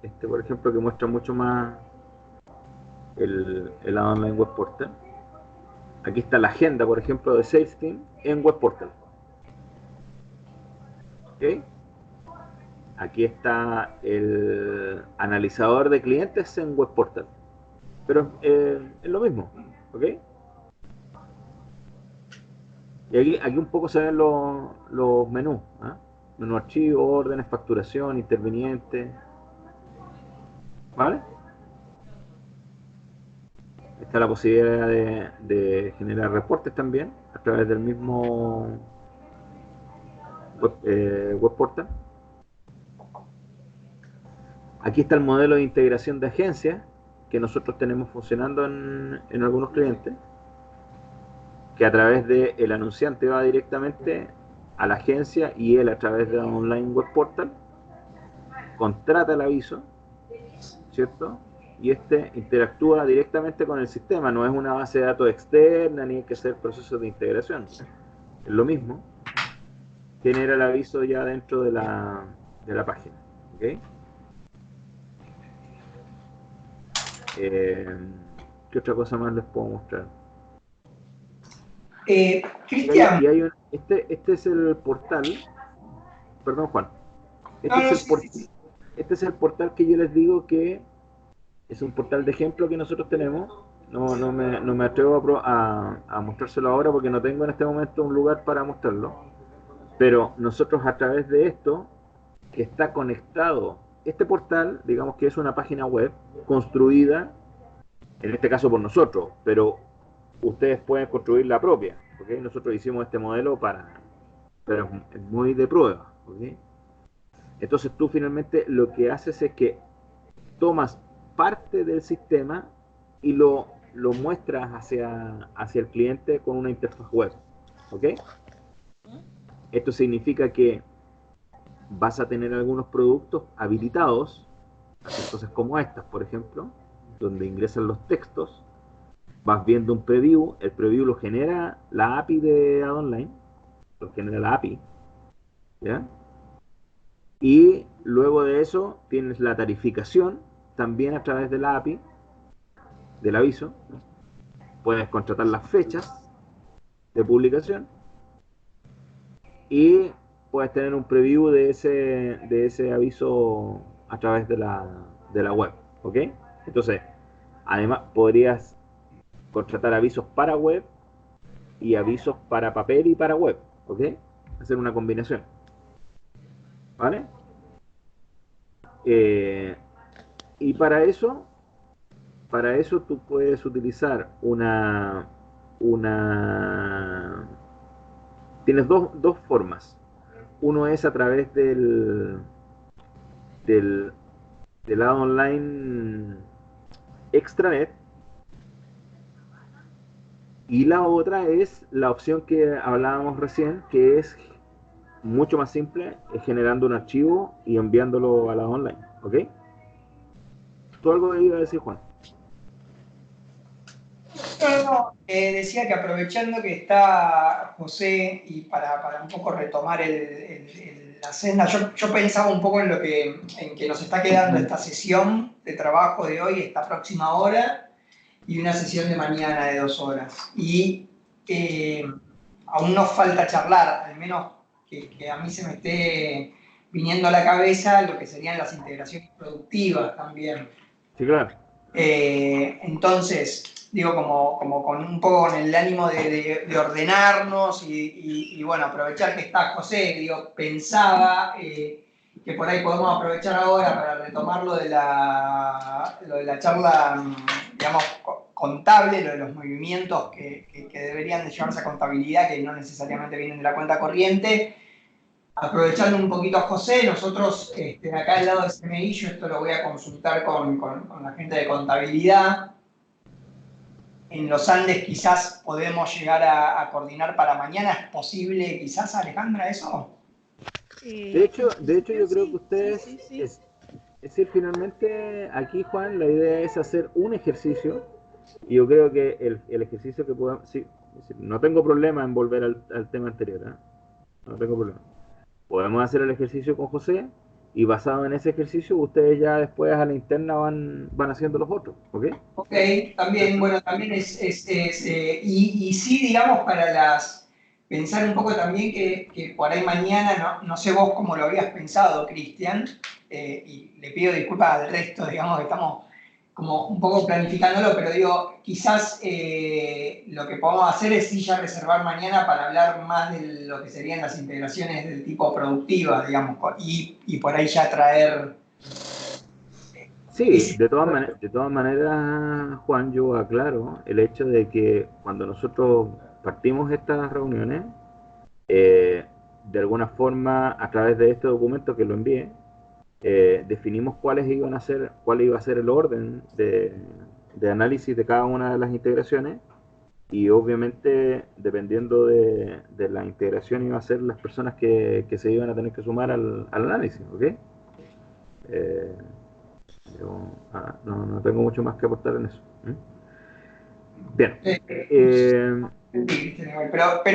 este por ejemplo, que muestra mucho más el Online Web Portal. Aquí está la agenda, por ejemplo, de Sales Team en Web Portal. ¿Ok? Aquí está el analizador de clientes en Web Portal. Pero es lo mismo. ¿Ok? Y aquí un poco se ven los menús. ¿Eh? Menú archivo, órdenes, facturación, interviniente. ¿Vale? Está la posibilidad de generar reportes también a través del mismo web portal. Aquí está el modelo de integración de agencias que nosotros tenemos funcionando en algunos clientes, que a través del anunciante va directamente a la agencia y él a través de un online web portal contrata el aviso, ¿cierto? Y este interactúa directamente con el sistema, no es una base de datos externa ni hay que hacer procesos de integración. Es lo mismo, genera el aviso ya dentro de la página. ¿Okay? ¿Qué otra cosa más les puedo mostrar? Cristian. Este es el portal. Perdón, Juan. Este es el portal que yo les digo que es un portal de ejemplo que nosotros tenemos. No me atrevo a mostrárselo ahora porque no tengo en este momento un lugar para mostrarlo. Pero nosotros a través de esto, que está conectado, este portal, digamos que es una página web construida, en este caso por nosotros, pero ustedes pueden construir la propia, ¿okay? Nosotros hicimos este modelo pero es muy de prueba, ¿okay? Entonces tú finalmente lo que haces es que tomas parte del sistema y lo muestras hacia el cliente con una interfaz web, ¿ok? Esto significa que vas a tener algunos productos habilitados, hacer cosas como estas, por ejemplo, donde ingresan los textos, vas viendo un preview, el preview lo genera la API de AdOnline, lo genera la API, ¿ya? Y luego de eso tienes la tarificación también a través de la API, del aviso, puedes contratar las fechas de publicación y puedes tener un preview de ese aviso a través de la web, ¿ok? Entonces, además podrías contratar avisos para web y avisos para papel y para web, ¿ok? Hacer una combinación, ¿vale? Y para eso tú puedes utilizar tienes dos formas. Uno es a través del lado online extranet y la otra es la opción que hablábamos recién, que es mucho más simple, es generando un archivo y enviándolo a la online, ¿ok? ¿Tú algo iba a decir, Juan? No, decía que aprovechando que está José y para un poco retomar la senda, yo pensaba un poco en que nos está quedando esta sesión de trabajo de hoy, esta próxima hora, y una sesión de mañana de 2 horas. Y aún nos falta charlar, al menos que a mí se me esté viniendo a la cabeza lo que serían las integraciones productivas también. Sí, claro. Entonces, digo, como con un poco con el ánimo de ordenarnos y bueno, aprovechar que está José, digo, pensaba que por ahí podemos aprovechar ahora para retomar lo de la charla, digamos, contable, lo de los movimientos que deberían de llevarse a contabilidad, que no necesariamente vienen de la cuenta corriente. Aprovechando un poquito a José, nosotros acá al lado de CMI, yo esto lo voy a consultar con la gente de contabilidad. En los Andes quizás podemos llegar a coordinar para mañana. ¿Es posible quizás, Alejandra, eso? De hecho, yo creo que ustedes, sí. es decir, finalmente aquí, Juan, la idea es hacer un ejercicio, y yo creo que el ejercicio que podamos, sí, no tengo problema en volver al tema anterior, ¿eh? No tengo problema. Podemos hacer el ejercicio con José, y basado en ese ejercicio, ustedes ya después a la interna van haciendo los otros, ¿ok? Ok, también, bueno, también y sí, digamos, pensar un poco también que por ahí mañana, no sé vos cómo lo habías pensado, Cristian, y le pido disculpas al resto, digamos, que estamos como un poco planificándolo, pero digo, quizás lo que podemos hacer es sí ya reservar mañana para hablar más de lo que serían las integraciones del tipo productiva, digamos, y por ahí ya traer... Sí, de todas maneras, Juan, yo aclaro el hecho de que cuando nosotros partimos estas reuniones, de alguna forma, a través de este documento que lo envié, definimos cuál iba a ser el orden de análisis de cada una de las integraciones, y obviamente, dependiendo de la integración, iban a ser las personas que se iban a tener que sumar al análisis, ¿ok? Eh, no tengo mucho más que aportar en eso. Bien. Pero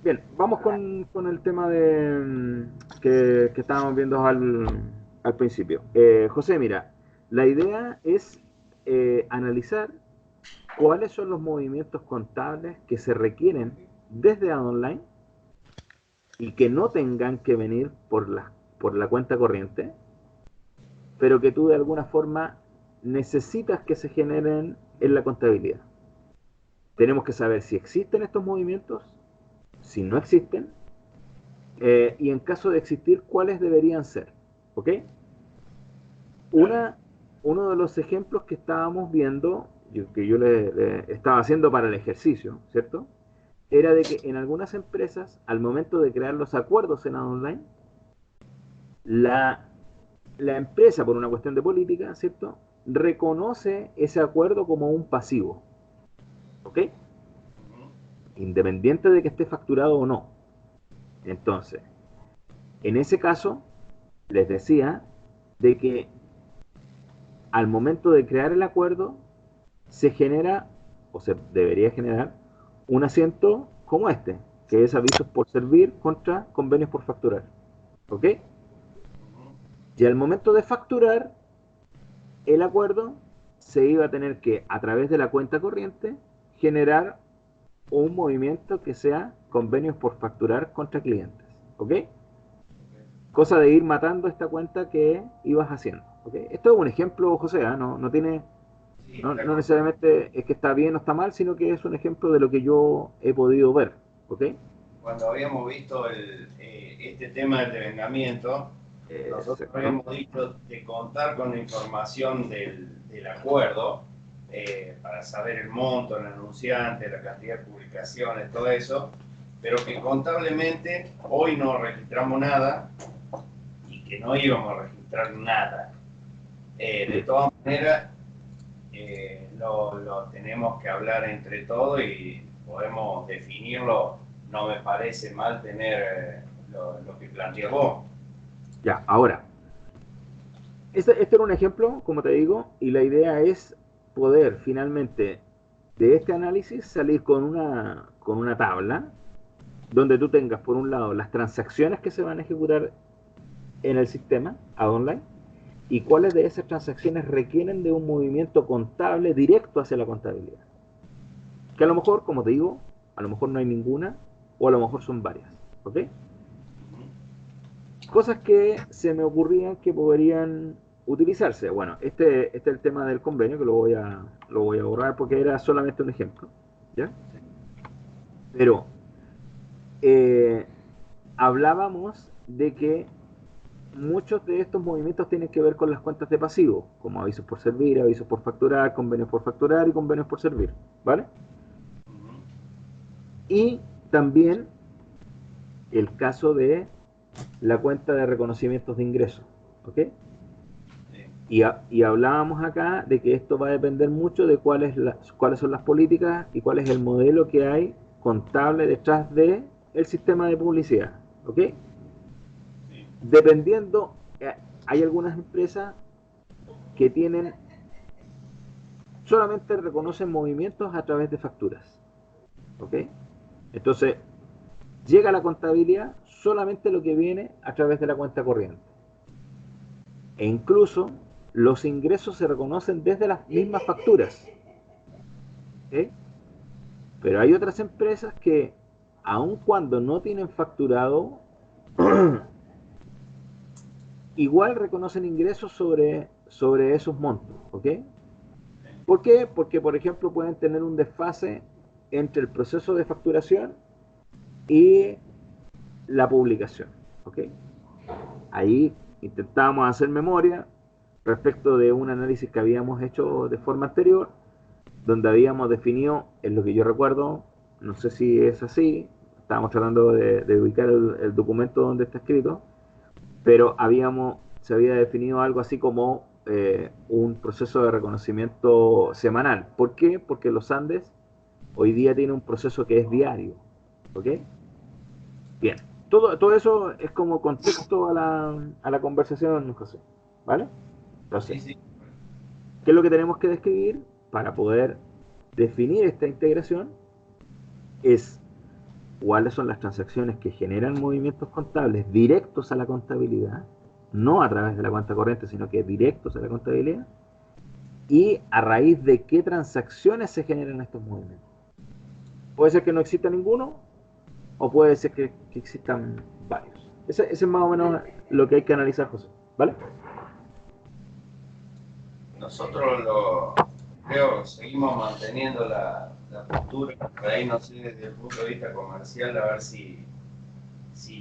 Bien, vamos con el tema que estábamos viendo al principio. José, mira, la idea es analizar cuáles son los movimientos contables que se requieren desde online y que no tengan que venir por la cuenta corriente, pero que tú de alguna forma necesitas que se generen en la contabilidad. Tenemos que saber si existen estos movimientos, si no existen, y en caso de existir, cuáles deberían ser. ¿Ok? Uno de los ejemplos que estábamos viendo, que yo le estaba haciendo para el ejercicio, ¿cierto? Era de que en algunas empresas, al momento de crear los acuerdos en online, la empresa, por una cuestión de política, ¿cierto?, reconoce ese acuerdo como un pasivo. ¿Ok? Independiente de que esté facturado o no. Entonces, en ese caso, les decía de que al momento de crear el acuerdo, se genera, o se debería generar, un asiento como este, que es avisos por servir contra convenios por facturar. ¿Ok? Y al momento de facturar el acuerdo, se iba a tener que, a través de la cuenta corriente, generar un movimiento que sea convenios por facturar contra clientes. ¿Ok? Cosa de ir matando esta cuenta que ibas haciendo. ¿Ok? Esto es un ejemplo, José, ¿eh? No tiene... No necesariamente es que está bien o está mal, sino que es un ejemplo de lo que yo he podido ver. ¿Ok? Cuando habíamos visto este tema del devengamiento, nosotros habíamos dicho de contar con la información del acuerdo para saber el monto, el anunciante, la cantidad de publicaciones, todo eso, pero que contablemente hoy no registramos nada y que no íbamos a registrar nada. De todas maneras, lo tenemos que hablar entre todos y podemos definirlo. No me parece mal tener lo que planteas vos. Ya, ahora, este era un ejemplo, como te digo, y la idea es poder finalmente de este análisis salir con una tabla donde tú tengas, por un lado, las transacciones que se van a ejecutar en el sistema online y cuáles de esas transacciones requieren de un movimiento contable directo hacia la contabilidad. Que a lo mejor, como te digo, a lo mejor no hay ninguna o a lo mejor son varias. ¿Ok? Cosas que se me ocurrían que podrían utilizarse. Bueno, este es el tema del convenio, que lo voy a borrar porque era solamente un ejemplo. ¿Ya? Pero hablábamos de que muchos de estos movimientos tienen que ver con las cuentas de pasivo, como avisos por servir, avisos por facturar, convenios por facturar y convenios por servir, ¿vale? Y también el caso de la cuenta de reconocimientos de ingresos, ¿ok? Y hablábamos acá de que esto va a depender mucho de cuáles son las políticas y cuál es el modelo que hay contable detrás de el sistema de publicidad, ¿ok? Dependiendo, hay algunas empresas que solamente reconocen movimientos a través de facturas, ¿ok? Entonces, llega la contabilidad solamente lo que viene a través de la cuenta corriente. E incluso los ingresos se reconocen desde las mismas facturas, ¿ok? Pero hay otras empresas que, aun cuando no tienen facturado, igual reconocen ingresos sobre esos montos, ¿ok? ¿Por qué? Porque, por ejemplo, pueden tener un desfase entre el proceso de facturación y la publicación, ¿ok? Ahí intentábamos hacer memoria respecto de un análisis que habíamos hecho de forma anterior, donde habíamos definido, en lo que yo recuerdo, no sé si es así, estábamos tratando de ubicar el documento donde está escrito, pero se había definido algo así como un proceso de reconocimiento semanal. ¿Por qué? Porque los Andes hoy día tiene un proceso que es diario, ¿ok? Bien, todo eso es como contexto a la conversación, José, ¿vale? Entonces, Sí. ¿qué es lo que tenemos que describir para poder definir esta integración? Es cuáles son las transacciones que generan movimientos contables directos a la contabilidad, no a través de la cuenta corriente, sino que directos a la contabilidad, y a raíz de qué transacciones se generan estos movimientos. Puede ser que no exista ninguno, o puede ser que existan varios. Ese es más o menos lo que hay que analizar, José, ¿vale? Nosotros creo seguimos manteniendo la postura, por ahí no sé desde el punto de vista comercial, a ver si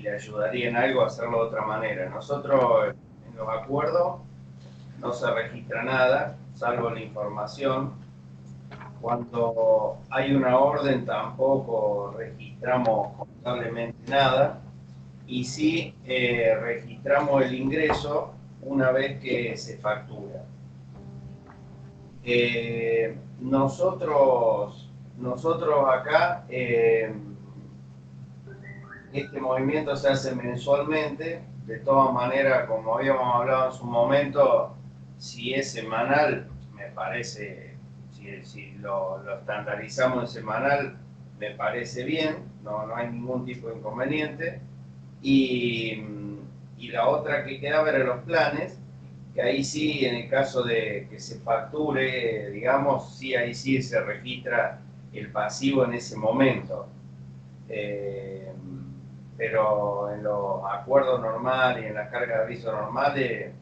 le ayudaría en algo a hacerlo de otra manera. Nosotros en los acuerdos no se registra nada, salvo la información. Cuando hay una orden tampoco registramos contablemente nada y sí registramos el ingreso una vez que se factura. Nosotros acá, este movimiento se hace mensualmente. De todas maneras, como habíamos hablado en su momento, si es semanal, me parece, si lo estandarizamos en semanal, me parece bien, no hay ningún tipo de inconveniente. Y la otra que quedaba era los planes, que ahí sí, en el caso de que se facture, digamos, sí, ahí sí se registra el pasivo en ese momento. Pero en los acuerdos normales y en las cargas de aviso normales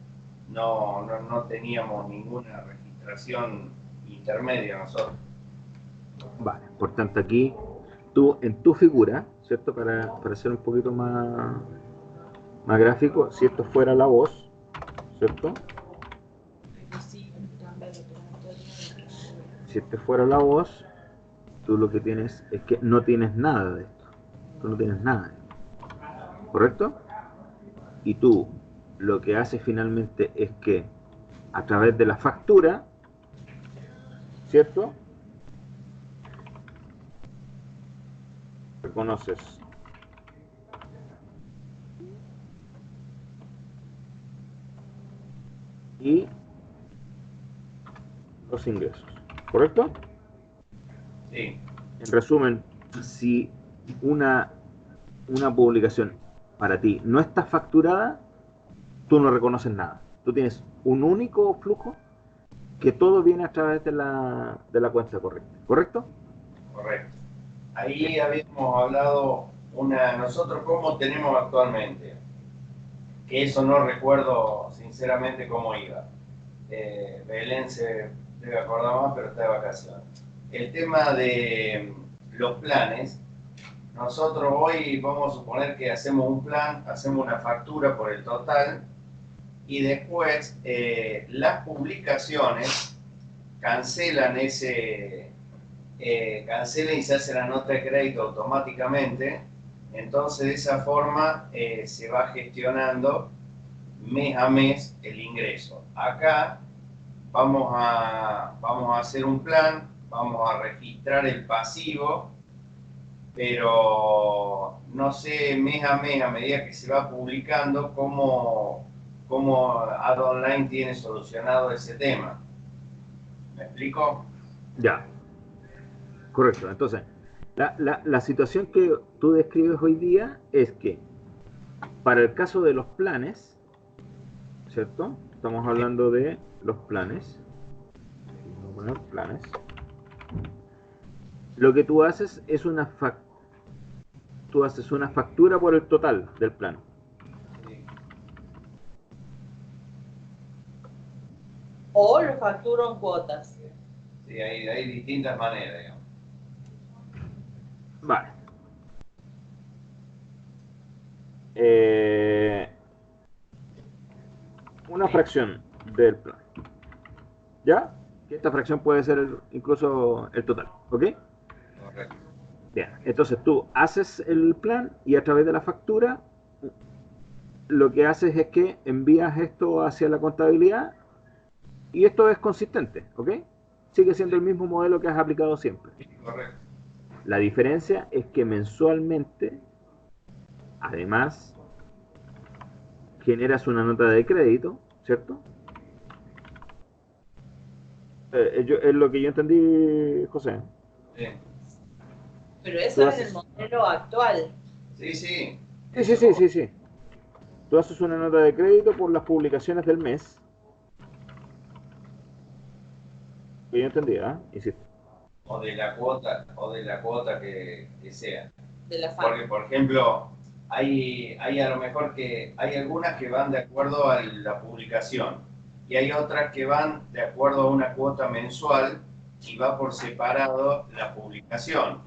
no teníamos ninguna registración intermedia nosotros. Vale, por tanto aquí, tú en tu figura, ¿cierto? Para ser un poquito más gráfico, si esto fuera la voz, ¿cierto? Si este fuera la voz, tú lo que tienes es que no tienes nada de esto. Tú no tienes nada de esto. ¿Correcto? Y tú lo que haces finalmente es que a través de la factura, ¿cierto? Reconoces y los ingresos, ¿correcto? Sí. En resumen, si una publicación para ti no está facturada, tú no reconoces nada. Tú tienes un único flujo que todo viene a través de la cuenta correcta, ¿correcto? Correcto. Ahí habíamos hablado nosotros cómo tenemos actualmente, que eso no recuerdo sinceramente cómo iba. Belén se debe acordar más, pero está de vacaciones. El tema de los planes, nosotros hoy vamos a suponer que hacemos un plan, hacemos una factura por el total y después las publicaciones cancelan cancelan y se hace la nota de crédito automáticamente. Entonces de esa forma se va gestionando mes a mes el ingreso. Acá vamos a hacer un plan, vamos a registrar el pasivo, pero no sé mes a mes, a medida que se va publicando, cómo Ad Online tiene solucionado ese tema. ¿Me explico? Ya, correcto. Entonces, la situación que tú describes hoy día es que para el caso de los planes, ¿cierto? Estamos hablando de los planes. Vamos a poner planes. Lo que tú haces es tú haces una factura por el total del plan. Sí. O lo facturo en cuotas. Sí, hay distintas maneras, digamos. Vale. Una fracción del plan. ¿Ya? Que esta fracción puede ser incluso el total. ¿Ok? Correcto. Bien. Entonces tú haces el plan y a través de la factura lo que haces es que envías esto hacia la contabilidad y esto es consistente. ¿Ok? Sigue siendo el mismo modelo que has aplicado siempre. Correcto. La diferencia es que mensualmente, además, generas una nota de crédito, ¿cierto? Es lo que yo entendí, José. Sí, Pero eso Tú es haces- el modelo actual. sí. Sí. Tú haces una nota de crédito por las publicaciones del mes. Que yo entendí, ¿ah? Insisto. O de la cuota que sea. De la Porque, FAN. por ejemplo, hay a lo mejor que hay algunas que van de acuerdo a la publicación y hay otras que van de acuerdo a una cuota mensual y va por separado la publicación.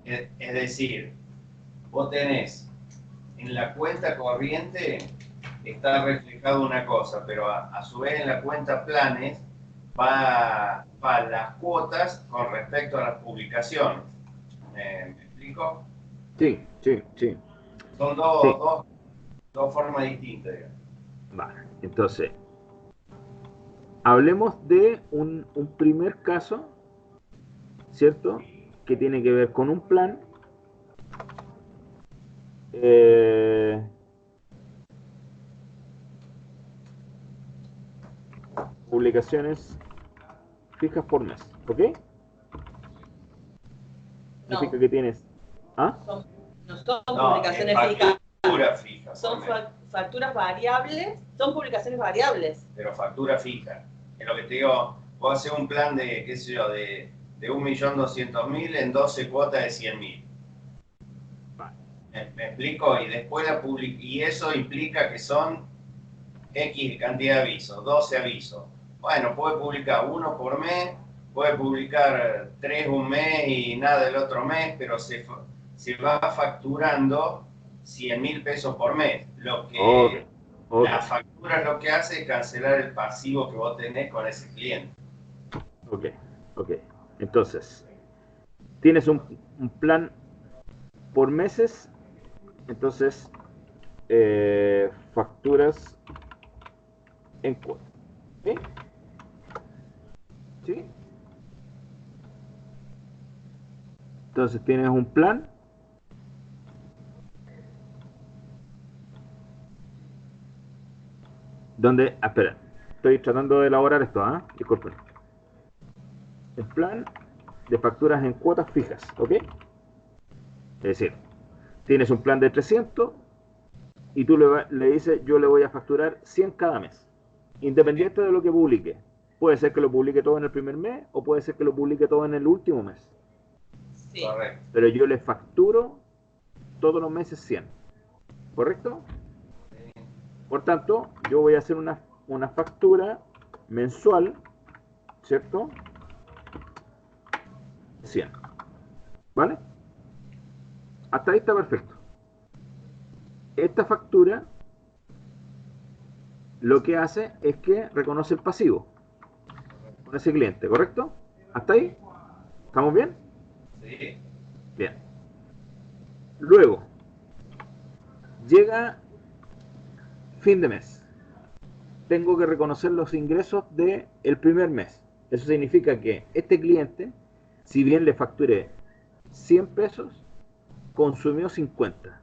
Es decir, vos tenés en la cuenta corriente está reflejado una cosa, pero a su vez en la cuenta planes va las cuotas con respecto a las publicaciones. ¿Me explico? Sí. Son Sí. dos formas distintas, digamos. Vale. Entonces, hablemos de un primer caso, ¿cierto? Que tiene que ver con un plan. Publicaciones fijas por mes, ¿ok? Significa No, que tienes... ¿Ah? no son No, publicaciones es fijas. factura fija. Son por mes, facturas variables, son publicaciones variables. pero factura fija. Es lo que te digo, vos haces un plan de, qué sé yo, de 1.200.000 en 12 cuotas de 100.000. Vale. ¿Me explico? Y después y eso implica que son X cantidad de avisos, 12 avisos. Bueno, puede publicar uno por mes, puede publicar 3 un mes y nada el otro mes, pero se va facturando 100.000 pesos por mes. Lo que Ok. la factura lo que hace es cancelar el pasivo que vos tenés con ese cliente. Ok. Entonces, tienes un plan por meses, entonces facturas en cuotas. ¿Sí? ¿Sí? Entonces tienes un plan donde... espera, estoy tratando de elaborar esto, ¿ah? Disculpen. El plan de facturas en cuotas fijas, ¿ok? Es decir, tienes un plan de 300 y tú le dices, yo le voy a facturar 100 cada mes, independiente de lo que publique. Puede ser que lo publique todo en el primer mes o puede ser que lo publique todo en el último mes. Sí. Correcto. Pero yo le facturo todos los meses 100. ¿Correcto? Por tanto, yo voy a hacer una factura mensual, ¿cierto? 100. ¿Vale? Hasta ahí está perfecto. Esta factura lo que hace es que reconoce el pasivo con ese cliente, ¿correcto? ¿Hasta ahí? ¿Estamos bien? Sí. Bien. Luego, llega fin de mes. Tengo que reconocer los ingresos del primer mes. Eso significa que este cliente, si bien le facturé 100 pesos, consumió 50.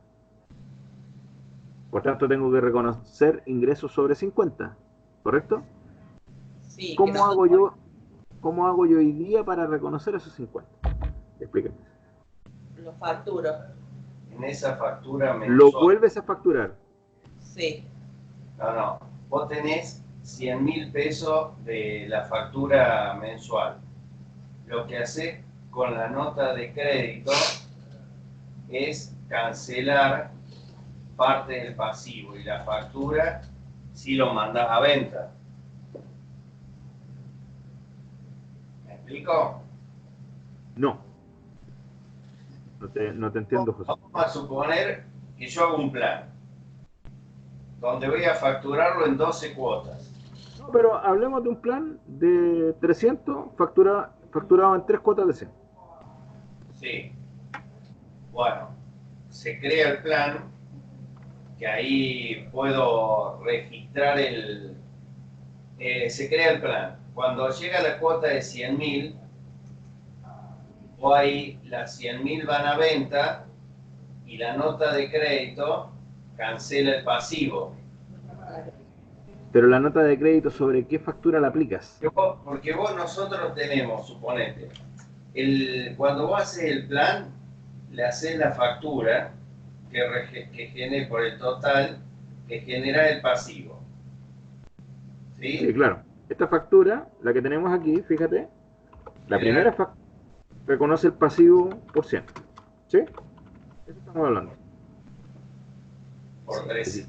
Por tanto, tengo que reconocer ingresos sobre 50, ¿correcto? Sí, que ¿Cómo hago nosotros yo, cómo hago yo hoy día para reconocer esos 50? Explíqueme. lo facturo. En esa factura Lo mensual. vuelves a facturar. Sí, No. Vos tenés 100.000 pesos de la factura mensual. Lo que haces con la nota de crédito es cancelar parte del pasivo y la factura si lo mandas a venta. ¿Me explico? No. No te entiendo, José. Vamos a suponer que yo hago un plan donde voy a facturarlo en 12 cuotas. No, pero hablemos de un plan de 300 facturado en 3 cuotas de 100. Sí. Bueno, se crea el plan, que ahí puedo registrar se crea el plan. Cuando llega la cuota de 100.000, o ahí las 100.000 van a venta y la nota de crédito cancela el pasivo. Pero la nota de crédito, ¿sobre qué factura la aplicas? Porque nosotros tenemos, suponete, cuando vos haces el plan, le haces la factura que genere por el total que genera el pasivo. Sí, ¿Sí? claro. Esta factura, la que tenemos aquí, fíjate, la primera Genera reconoce el pasivo por 100. ¿Sí? Eso estamos hablando. por Sí.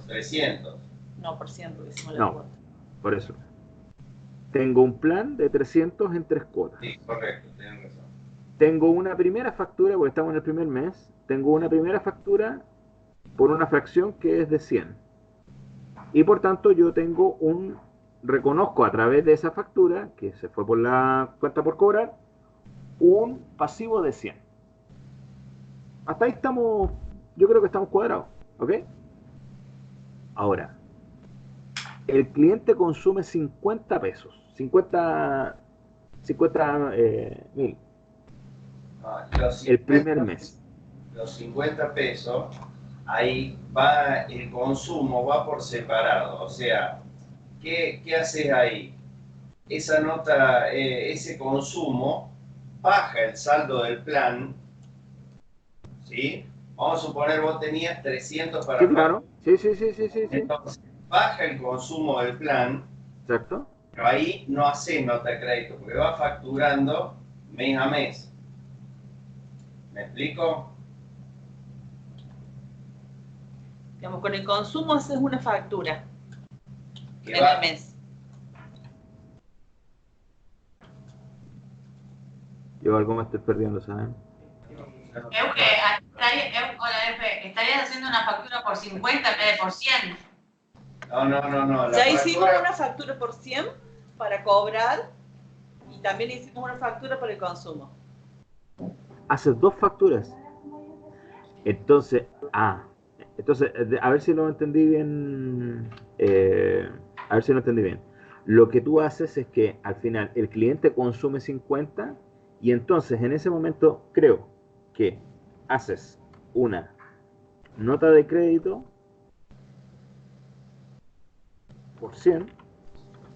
300. no por ciento, decimos la No, cuota. por eso. Tengo un plan de 300 en 3 cuotas. Sí, correcto, tenés razón. Tengo una primera factura, porque estamos en el primer mes, tengo una primera factura por una fracción que es de 100. Y por tanto yo reconozco a través de esa factura, que se fue por la cuenta por cobrar, un pasivo de 100. Hasta ahí estamos, yo creo que estamos cuadrados, ¿ok? Ahora, el cliente consume 50 pesos, 50.000 Los el primer 50, mes. los 50 pesos, ahí va el consumo, va por separado. O sea, ¿qué haces ahí? Esa nota, ese consumo, baja el saldo del plan, ¿sí? Vamos a suponer vos tenías 300 Sí, para facturar. claro. Sí, sí, sí, sí, sí, sí. Entonces, baja el consumo del plan, Exacto. pero ahí no haces nota de crédito, porque va facturando mes a mes. ¿Me explico? Digamos, con el consumo haces una factura Que en va, el mes. Yo algo me estoy perdiendo, ¿saben? Estarías haciendo una factura por 50 en vez de por 100. No. Ya hicimos una factura por 100 para cobrar y también hicimos una factura por el consumo. Haces 2 facturas. Entonces, a ver si lo entendí bien. A ver si lo entendí bien. Lo que tú haces es que al final el cliente consume 50 y entonces en ese momento creo que haces una nota de crédito por 100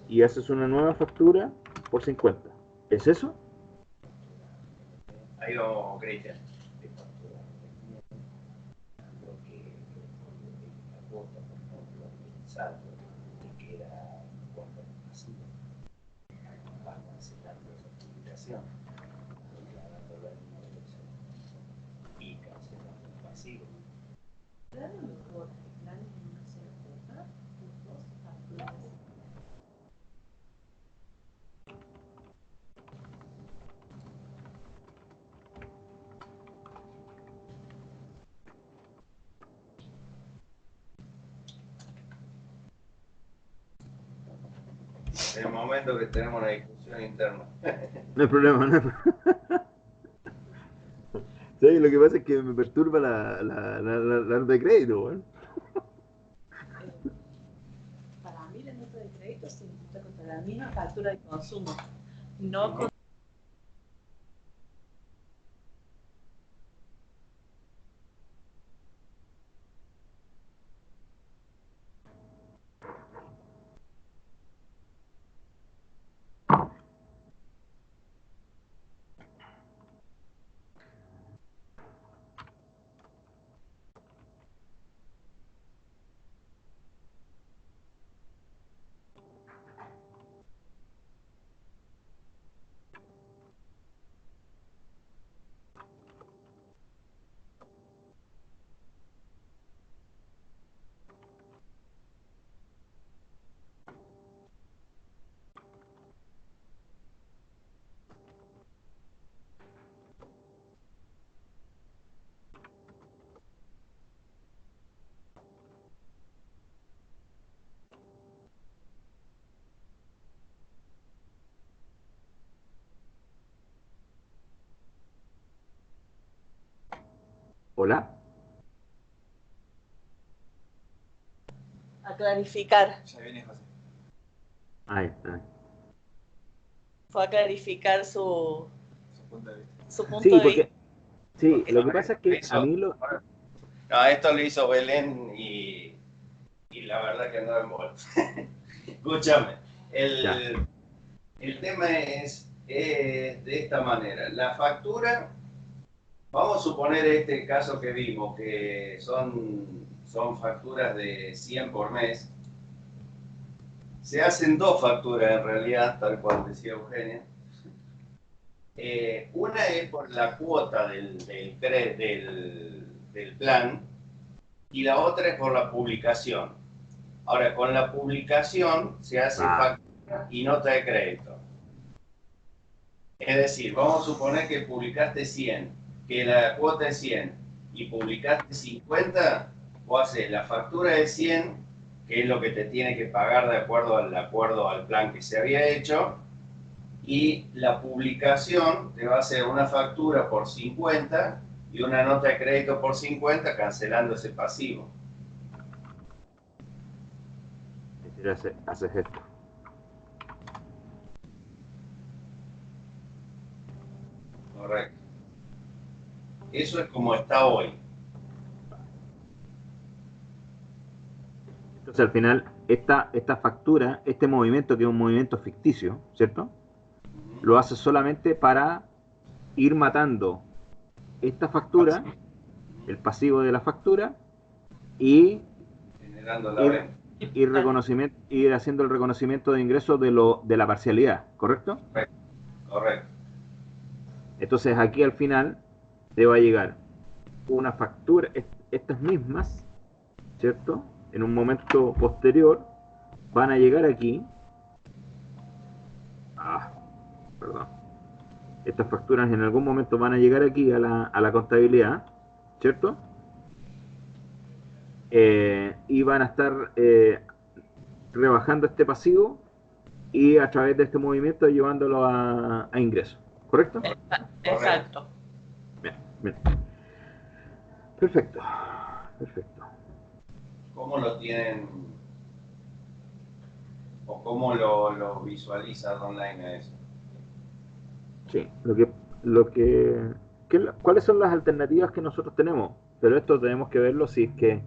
y haces una nueva factura por 50. ¿Es eso? ahí vamos, Cristian. el momento que tenemos una discusión interna. No hay problema, no hay problema. Sí, lo que pasa es que me perturba la nota de crédito, weón. Para mí la nota de crédito se imputa contra la misma factura de consumo, no con... Hola. A clarificar, Ya viene José. Ahí, ahí. fue a clarificar su Su punto de vista. punto Sí, de porque, vista. sí, lo que pasa es que a mí lo... No, esto lo hizo Belén y la verdad que no envuelve. Escúchame, Ya. el tema es de esta manera. La factura, vamos a suponer este caso que vimos, que son facturas de 100 por mes. Se hacen dos facturas en realidad, tal cual decía Eugenia. Una es por la cuota del plan y la otra es por la publicación. Ahora, con la publicación se hace factura y nota de crédito. Es decir, vamos a suponer que publicaste 100, que la cuota es 100 y publicaste 50, o haces la factura de 100, que es lo que te tiene que pagar de acuerdo al plan que se había hecho, y la publicación te va a hacer una factura por 50 y una nota de crédito por 50, cancelando ese pasivo. Es decir, haces esto. Correcto. Eso es como está hoy. Entonces, al final, esta factura, este movimiento, que es un movimiento ficticio, ¿cierto? Lo hace solamente para ir matando esta factura, el pasivo de la factura, y Generando la venta. ir haciendo el reconocimiento de ingresos de la parcialidad, ¿correcto? Correcto. Entonces, aquí al final te va a llegar una factura, estas mismas, ¿cierto? En un momento posterior van a llegar aquí. Perdón. Estas facturas en algún momento van a llegar aquí a la contabilidad, ¿cierto? Y van a estar rebajando este pasivo y a través de este movimiento llevándolo a ingreso, ¿correcto? Exacto. Bien, bien. Perfecto, perfecto. ¿Cómo lo tienen o cómo lo visualizas online a eso? Sí, ¿cuáles son las alternativas que nosotros tenemos? Pero esto tenemos que verlo si es que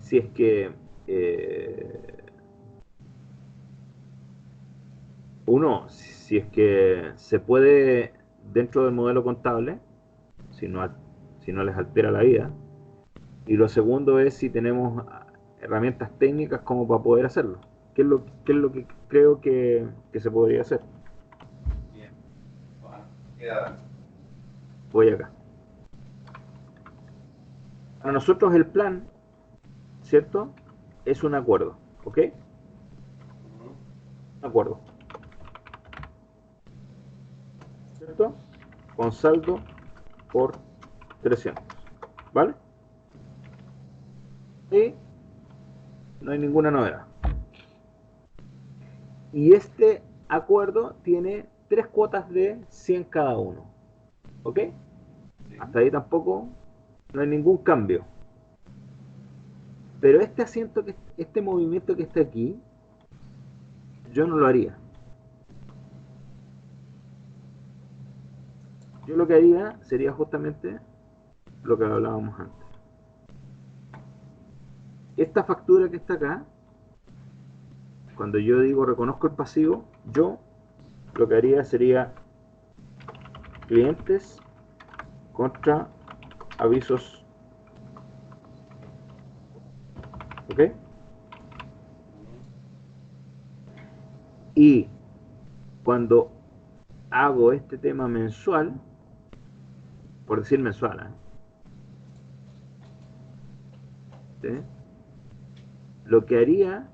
si es que se puede dentro del modelo contable, si no les altera la vida. Y lo segundo es si tenemos herramientas técnicas como para poder hacerlo. ¿Qué es lo que creo que se podría hacer? Bien. Bueno, queda. Voy acá. Para nosotros el plan, ¿cierto? Es un acuerdo, ¿ok? Un acuerdo. ¿Cierto? Con saldo por 300. ¿Vale? Y no hay ninguna novedad. Y este acuerdo tiene 3 cuotas de 100 cada uno. ¿Ok? Hasta ahí tampoco no hay ningún cambio. Pero este movimiento que está aquí, yo no lo haría. Yo lo que haría sería justamente lo que hablábamos antes. Esta factura que está acá, cuando yo digo reconozco el pasivo, yo lo que haría sería clientes contra avisos. ¿Ok? Y cuando hago este tema mensual, por decir mensual, ¿sí? Lo que haría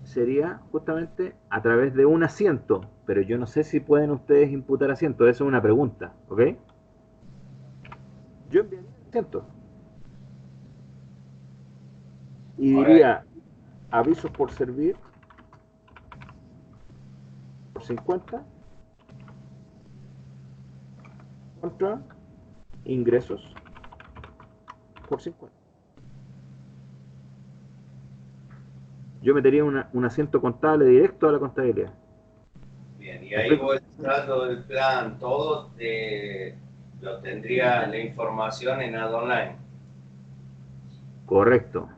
sería justamente a través de un asiento, pero yo no sé si pueden ustedes imputar asiento, eso es una pregunta, ¿ok? Yo enviaría el asiento y diría avisos por servir por 50 contra ingresos por 50. Yo metería un asiento contable directo a la contabilidad. Bien, y ahí vos el saldo del plan, todo lo tendría la información en Ad Online. Correcto,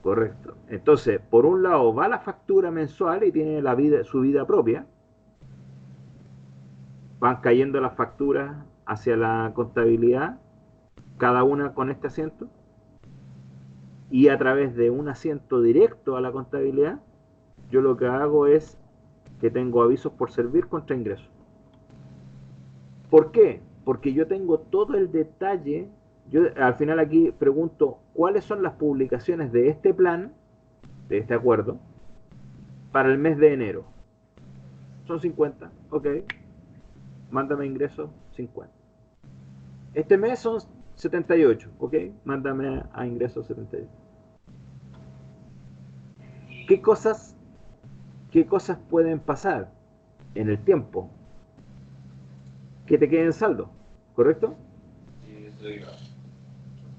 correcto. Entonces, por un lado va la factura mensual y tiene su vida propia. Van cayendo las facturas hacia la contabilidad, cada una con este asiento. Y a través de un asiento directo a la contabilidad, yo lo que hago es que tengo avisos por servir contra ingresos. ¿Por qué? Porque yo tengo todo el detalle. Yo al final aquí pregunto cuáles son las publicaciones de este plan, de este acuerdo, para el mes de enero. Son 50, ok. Mándame ingresos 50. Este mes son 78, ok. Mándame a ingresos 78. ¿Qué cosas pueden pasar en el tiempo? Que te queden saldo, ¿correcto? Sí, eso iba.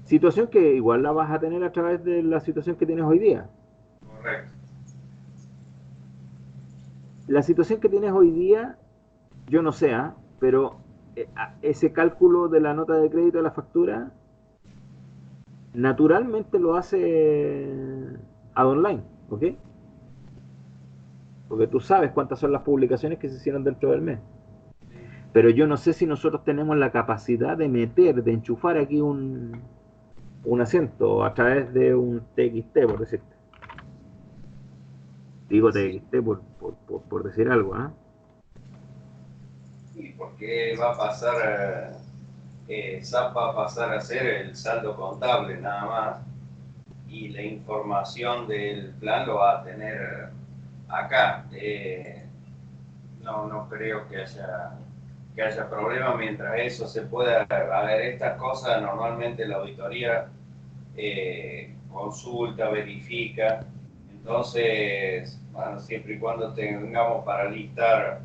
Situación que igual la vas a tener a través de la situación que tienes hoy día. Correcto. La situación que tienes hoy día, yo no sé, pero ese cálculo de la nota de crédito de la factura, naturalmente lo hace Ad Online, ¿ok? Porque tú sabes cuántas son las publicaciones que se hicieron dentro del mes. Pero yo no sé si nosotros tenemos la capacidad de de enchufar aquí un asiento a través de un TXT, por decirte. Digo TXT por decir algo, ¿ah? ¿Y por qué va a pasar, SAP va a pasar a ser el saldo contable nada más? Y la información del plan lo va a tener acá. No creo que haya problema mientras eso se pueda. A ver, estas cosas normalmente la auditoría consulta, verifica. Entonces, bueno, siempre y cuando tengamos para listar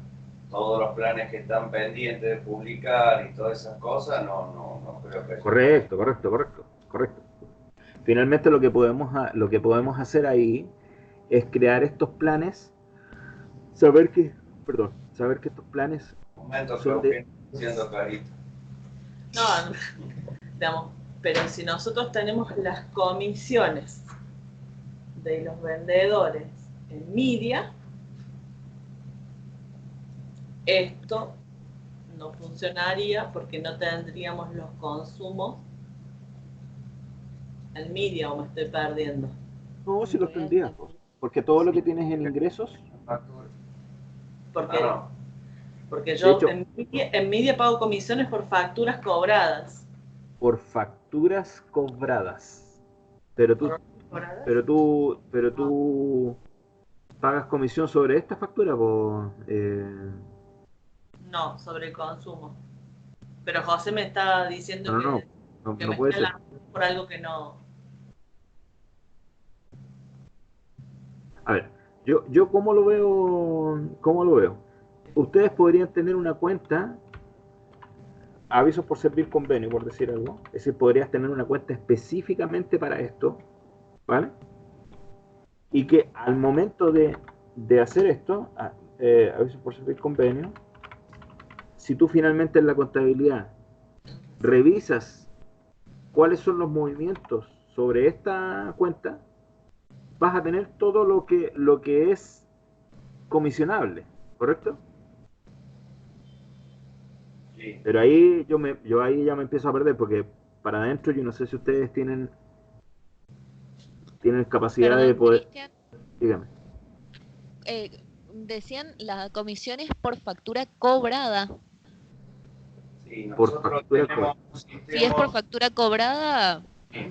todos los planes que están pendientes de publicar y todas esas cosas, no creo que haya problema. Correcto. Finalmente lo que podemos hacer ahí es crear estos planes, saber que estos planes Momento que son de... Eugenio está siendo clarito. No, digamos, pero si nosotros tenemos las comisiones de los vendedores en media, esto no funcionaría porque no tendríamos los consumos en media, o me estoy perdiendo. No, si los tendrías, porque todo lo que tienes en ingresos, Porque, No. porque de yo hecho, en media pago comisiones por facturas cobradas. por facturas cobradas, pero tú, ¿Cobradas? pero tú pagas comisión sobre esta factura, No, sobre el consumo. Pero José me está diciendo que no me puede está ser. alarmando por algo que no. A ver, Yo ¿cómo lo veo? Ustedes podrían tener una cuenta, avisos por servir convenio, por decir algo. Es decir, podrías tener una cuenta específicamente para esto, ¿vale? Y que al momento de hacer esto, avisos por servir convenio, si tú finalmente en la contabilidad revisas cuáles son los movimientos sobre esta cuenta, vas a tener todo lo que es comisionable, ¿correcto? Sí. Pero ahí yo ahí ya me empiezo a perder, porque para adentro yo no sé si ustedes tienen capacidad de Perdón, poder, Cristian. dígame. Decían la comisión es por factura cobrada. Sí, Por nosotros factura tenemos un Si es sistema. por factura cobrada,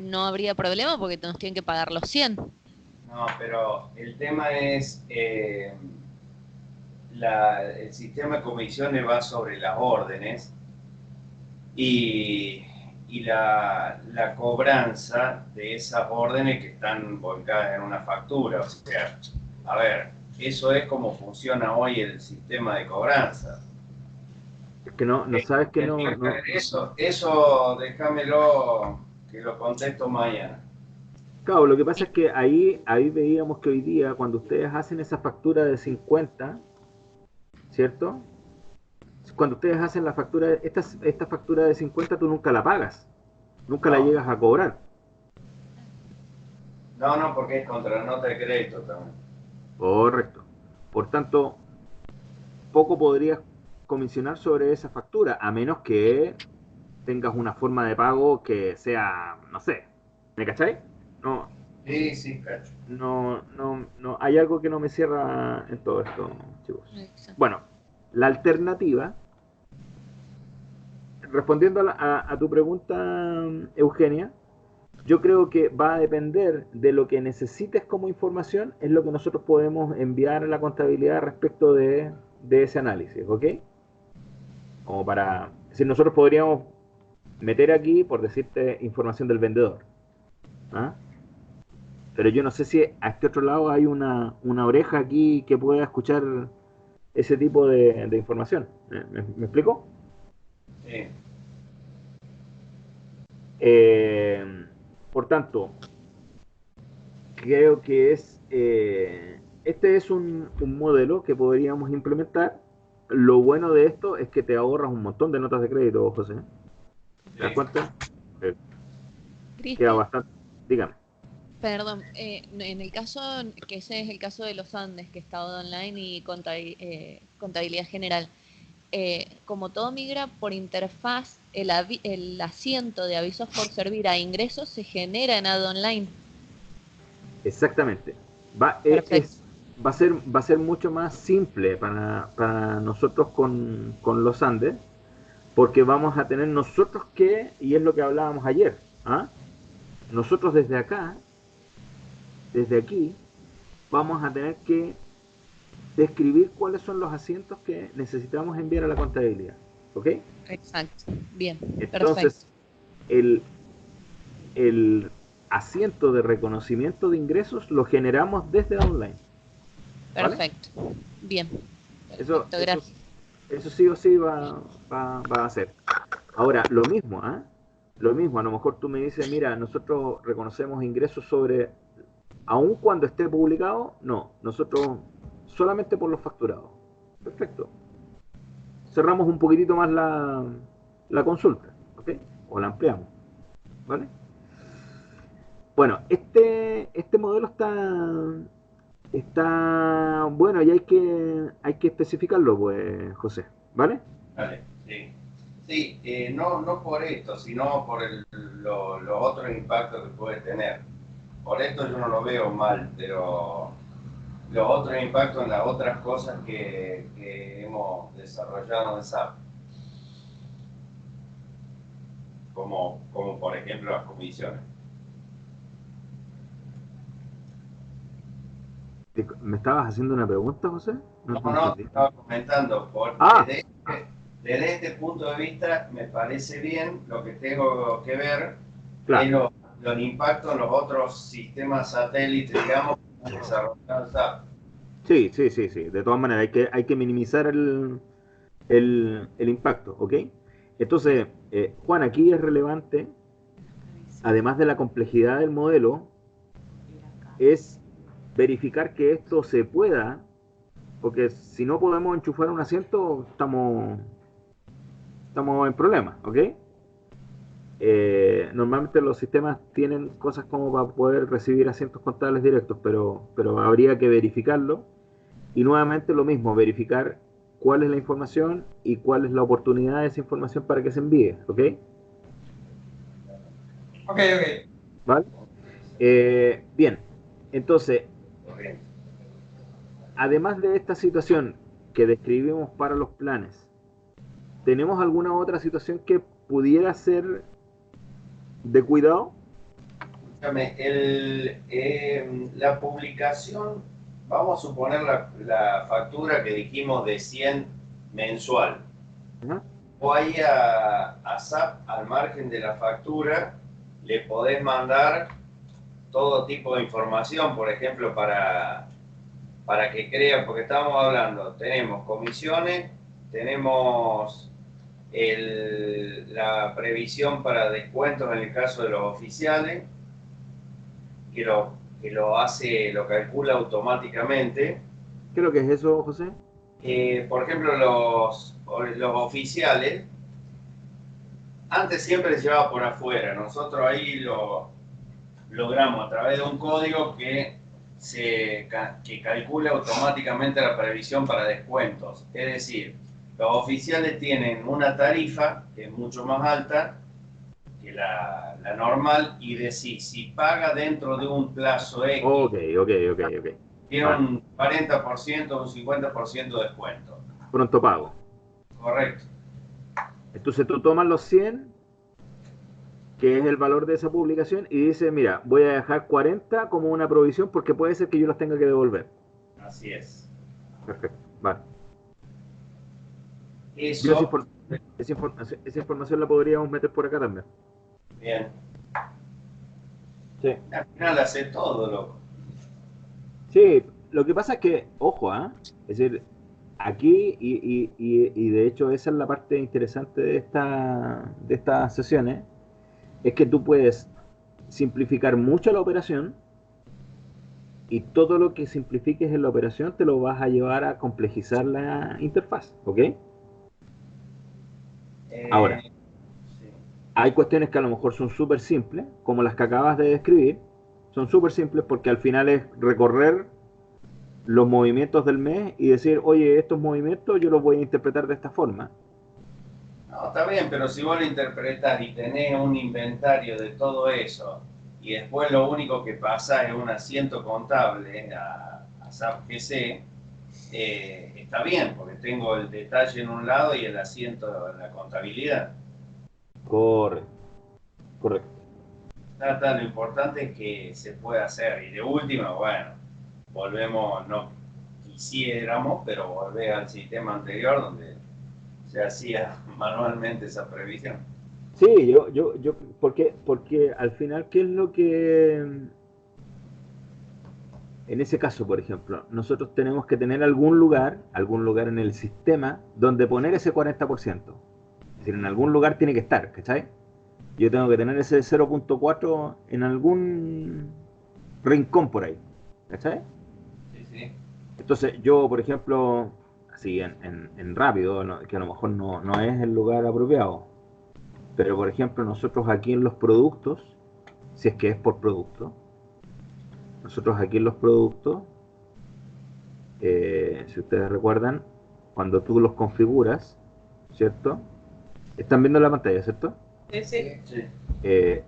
no habría problema porque nos tienen que pagar los 100. No, pero el tema es, el sistema de comisiones va sobre las órdenes y la cobranza de esas órdenes que están volcadas en una factura. O sea, a ver, eso es como funciona hoy el sistema de cobranza. Es que no sabes que no. Eso déjamelo que lo contesto mañana. Claro, lo que pasa es que ahí veíamos que hoy día, cuando ustedes hacen esa factura de 50, ¿cierto? Cuando ustedes hacen la factura, esta factura de 50 tú nunca la pagas, nunca la No. llegas a cobrar. No, porque es contra la nota de crédito también. Correcto. Por tanto, poco podrías comisionar sobre esa factura, a menos que tengas una forma de pago que sea, no sé, ¿me cachai? No, Sí, cacho. no, hay algo que no me cierra en todo esto, chicos. Exacto. Bueno, la alternativa, respondiendo a tu pregunta, Eugenia, yo creo que va a depender de lo que necesites como información, es lo que nosotros podemos enviar a la contabilidad respecto de ese análisis, ¿ok? Como para, si nosotros podríamos meter aquí, por decirte, información del vendedor, ¿ah? Pero yo no sé si a este otro lado hay una oreja aquí que pueda escuchar ese tipo de información. ¿Me explico? Sí. Por tanto, creo que este es un modelo que podríamos implementar. Lo bueno de esto es que te ahorras un montón de notas de crédito, José. ¿Te das cuenta? Queda Cristian, bastante. Dígame. perdón, en el caso, que ese es el caso de los Andes, que está online y contabilidad general, como todo migra por interfaz, el asiento de avisos por servir a ingresos se genera en Add Online. Exactamente. Va, Perfecto. va a ser mucho más simple para nosotros con los Andes, porque vamos a tener nosotros y es lo que hablábamos ayer, ¿ah? Nosotros desde acá, desde aquí, vamos a tener que describir cuáles son los asientos que necesitamos enviar a la contabilidad, ¿ok? Exacto. Bien. Entonces, Perfecto. el asiento de reconocimiento de ingresos lo generamos desde online. ¿Vale? Perfecto. Bien. Eso, Perfecto, gracias. eso sí o sí va a hacer. Ahora, lo mismo, ¿ah? Lo mismo, a lo mejor tú me dices, mira, nosotros reconocemos ingresos sobre, aun cuando esté publicado, no, nosotros solamente por los facturados. Perfecto. Cerramos un poquitito más la consulta, ¿ok? O la ampliamos, ¿vale? Bueno, este modelo está bueno y hay que especificarlo, pues, José, ¿vale? Vale, sí. Sí, no por esto, sino por los otros impactos que puede tener. Por esto yo no lo veo mal, pero los otros impactos en las otras cosas que hemos desarrollado en SAP, como por ejemplo las comisiones. ¿Me estabas haciendo una pregunta, José? No, entendí. te estaba comentando. Ah. Desde este punto de vista, me parece bien. Lo que tengo que ver Claro. es los impactos en los otros sistemas satélites, digamos, desarrollados SAP. Sí, sí, sí, sí. De todas maneras, hay que minimizar el impacto, ¿ok? Entonces, Juan, aquí es relevante, además de la complejidad del modelo, es verificar que esto se pueda, porque si no podemos enchufar un asiento, estamos en problemas, ¿ok? Normalmente los sistemas tienen cosas como para poder recibir asientos contables directos, pero habría que verificarlo. Y nuevamente lo mismo, verificar cuál es la información y cuál es la oportunidad de esa información para que se envíe, ¿ok? Ok, ok. ¿Vale? Bien, entonces, además de esta situación que describimos para los planes, ¿tenemos alguna otra situación que pudiera ser de cuidado? Escúchame, la publicación, vamos a suponer la factura que dijimos de 100 mensual. Ajá. O ahí a SAP, al margen de la factura, le podés mandar todo tipo de información, por ejemplo, para que crean, porque estábamos hablando, tenemos comisiones, tenemos la previsión para descuentos en el caso de los oficiales, que lo calcula automáticamente. ¿Qué es lo que es eso, José? Por ejemplo, los oficiales, antes siempre se llevaba por afuera. Nosotros ahí lo logramos a través de un código que calcula automáticamente la previsión para descuentos. Es decir, los oficiales tienen una tarifa que es mucho más alta que la normal y decir, si paga dentro de un plazo X, Ok. tiene Vale. un 40% o un 50% de descuento. Pronto pago. Correcto. Entonces tú tomas los 100, que es el valor de esa publicación, y dices, mira, voy a dejar 40 como una provisión porque puede ser que yo los tenga que devolver. Así es. Perfecto, vale. Eso, Esa información la podríamos meter por acá también. bien. Sí. Al final hace todo, loco. Sí, lo que pasa es que, ojo, ¿ah? Es decir, aquí, y de hecho esa es la parte interesante de estas sesiones, es que tú puedes simplificar mucho la operación y todo lo que simplifiques en la operación te lo vas a llevar a complejizar la interfaz, ¿ok? Ahora, Sí. hay cuestiones que a lo mejor son súper simples, como las que acabas de describir, son súper simples porque al final es recorrer los movimientos del mes y decir, oye, estos movimientos yo los voy a interpretar de esta forma. No, está bien, pero si vos lo interpretás y tenés un inventario de todo eso y después lo único que pasa es un asiento contable a SAP GC, está bien, porque tengo el detalle en un lado y el asiento en la contabilidad. Correcto, correcto. Lo importante es que se pueda hacer. Y de última, bueno, volvemos, no quisiéramos, pero volver al sistema anterior donde se hacía manualmente esa previsión. Sí, porque al final, ¿qué es lo que, en ese caso, por ejemplo, nosotros tenemos que tener algún lugar en el sistema donde poner ese 40%? Es decir, en algún lugar tiene que estar, ¿cachai? Yo tengo que tener ese 0.4 en algún rincón por ahí, ¿cachai? Sí, sí. Entonces yo, por ejemplo, así en rápido, que a lo mejor no es el lugar apropiado, pero por ejemplo nosotros aquí en los productos, si es que es por producto, nosotros aquí en los productos, si ustedes recuerdan, cuando tú los configuras, ¿cierto? Están viendo la pantalla, ¿cierto? Sí, sí. Sí.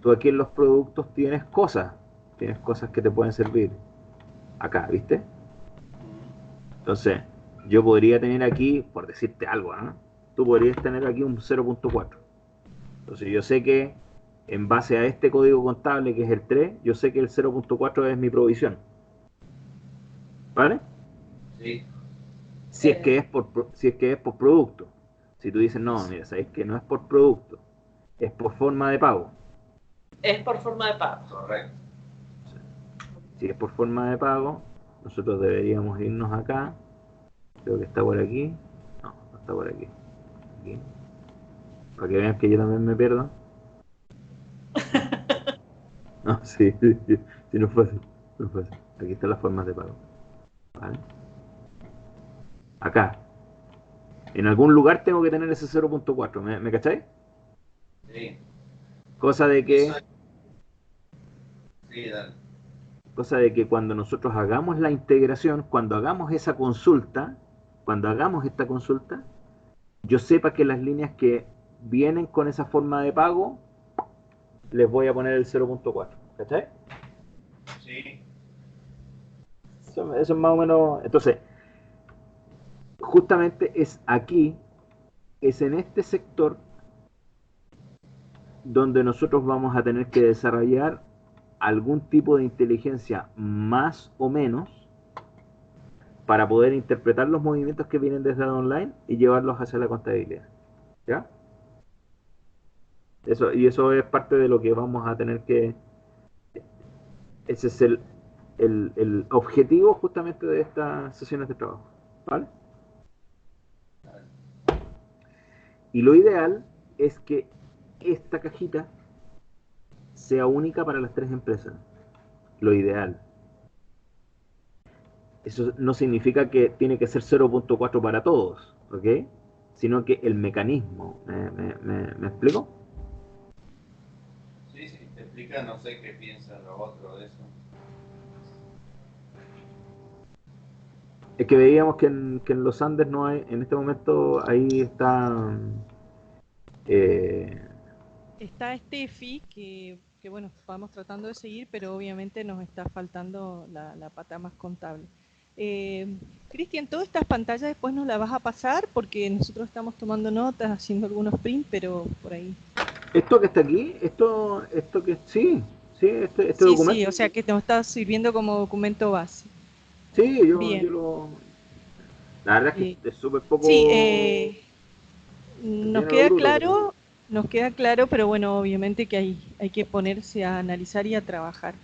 Tú aquí en los productos tienes cosas que te pueden servir. Acá, ¿viste? Entonces, yo podría tener aquí, por decirte algo, ¿no? Tú podrías tener aquí un 0.4. Entonces, yo sé que en base a este código contable que es el 3, yo sé que el 0.4 es mi provisión. ¿Vale? Sí. Si es que es por producto. Si tú dices, no, mira, sabes que no es por producto, es por forma de pago. Es por forma de pago. Correcto. Si es por forma de pago, nosotros deberíamos irnos acá. Creo que está por aquí. No, no está por aquí. Aquí. Para que vean que yo también me pierdo. No, sí, sí, no fue así. No fue así. Aquí están las formas de pago. ¿Vale? Acá. En algún lugar tengo que tener ese 0.4. ¿Me cacháis? Sí. Cosa de que... Sí, dale. Cosa de que cuando nosotros hagamos la integración, cuando hagamos esa consulta, cuando hagamos esta consulta, yo sepa que las líneas que vienen con esa forma de pago, les voy a poner el 0.4. ¿Cachai? Sí. Eso es más o menos... Entonces, justamente es aquí, es en este sector, donde nosotros vamos a tener que desarrollar algún tipo de inteligencia más o menos para poder interpretar los movimientos que vienen desde online y llevarlos hacia la contabilidad. ¿Ya? Eso es parte de lo que vamos a tener que... Ese es el objetivo justamente de estas sesiones de trabajo. ¿Vale? Y lo ideal es que esta cajita sea única para las 3 empresas. Lo ideal. Eso no significa que tiene que ser 0.4 para todos, ¿ok? Sino que el mecanismo, ¿me explico? Sí, sí, te explica, no sé qué piensan los otros de eso. Es que veíamos que en los Andes no hay, en este momento ahí está... Está Steffi, que bueno, vamos tratando de seguir, pero obviamente nos está faltando la pata más contable. Cristian, todas estas pantallas después nos las vas a pasar porque nosotros estamos tomando notas, haciendo algunos prints, pero por ahí. Esto que está aquí, esto que sí, este Sí, documento. sí, o sea que nos está sirviendo como documento base. Sí, yo Bien. lo... La verdad es que es súper poco... Sí, es nos bien a queda lo bruto, claro, nos queda claro, pero bueno, obviamente que hay que ponerse a analizar y a trabajar.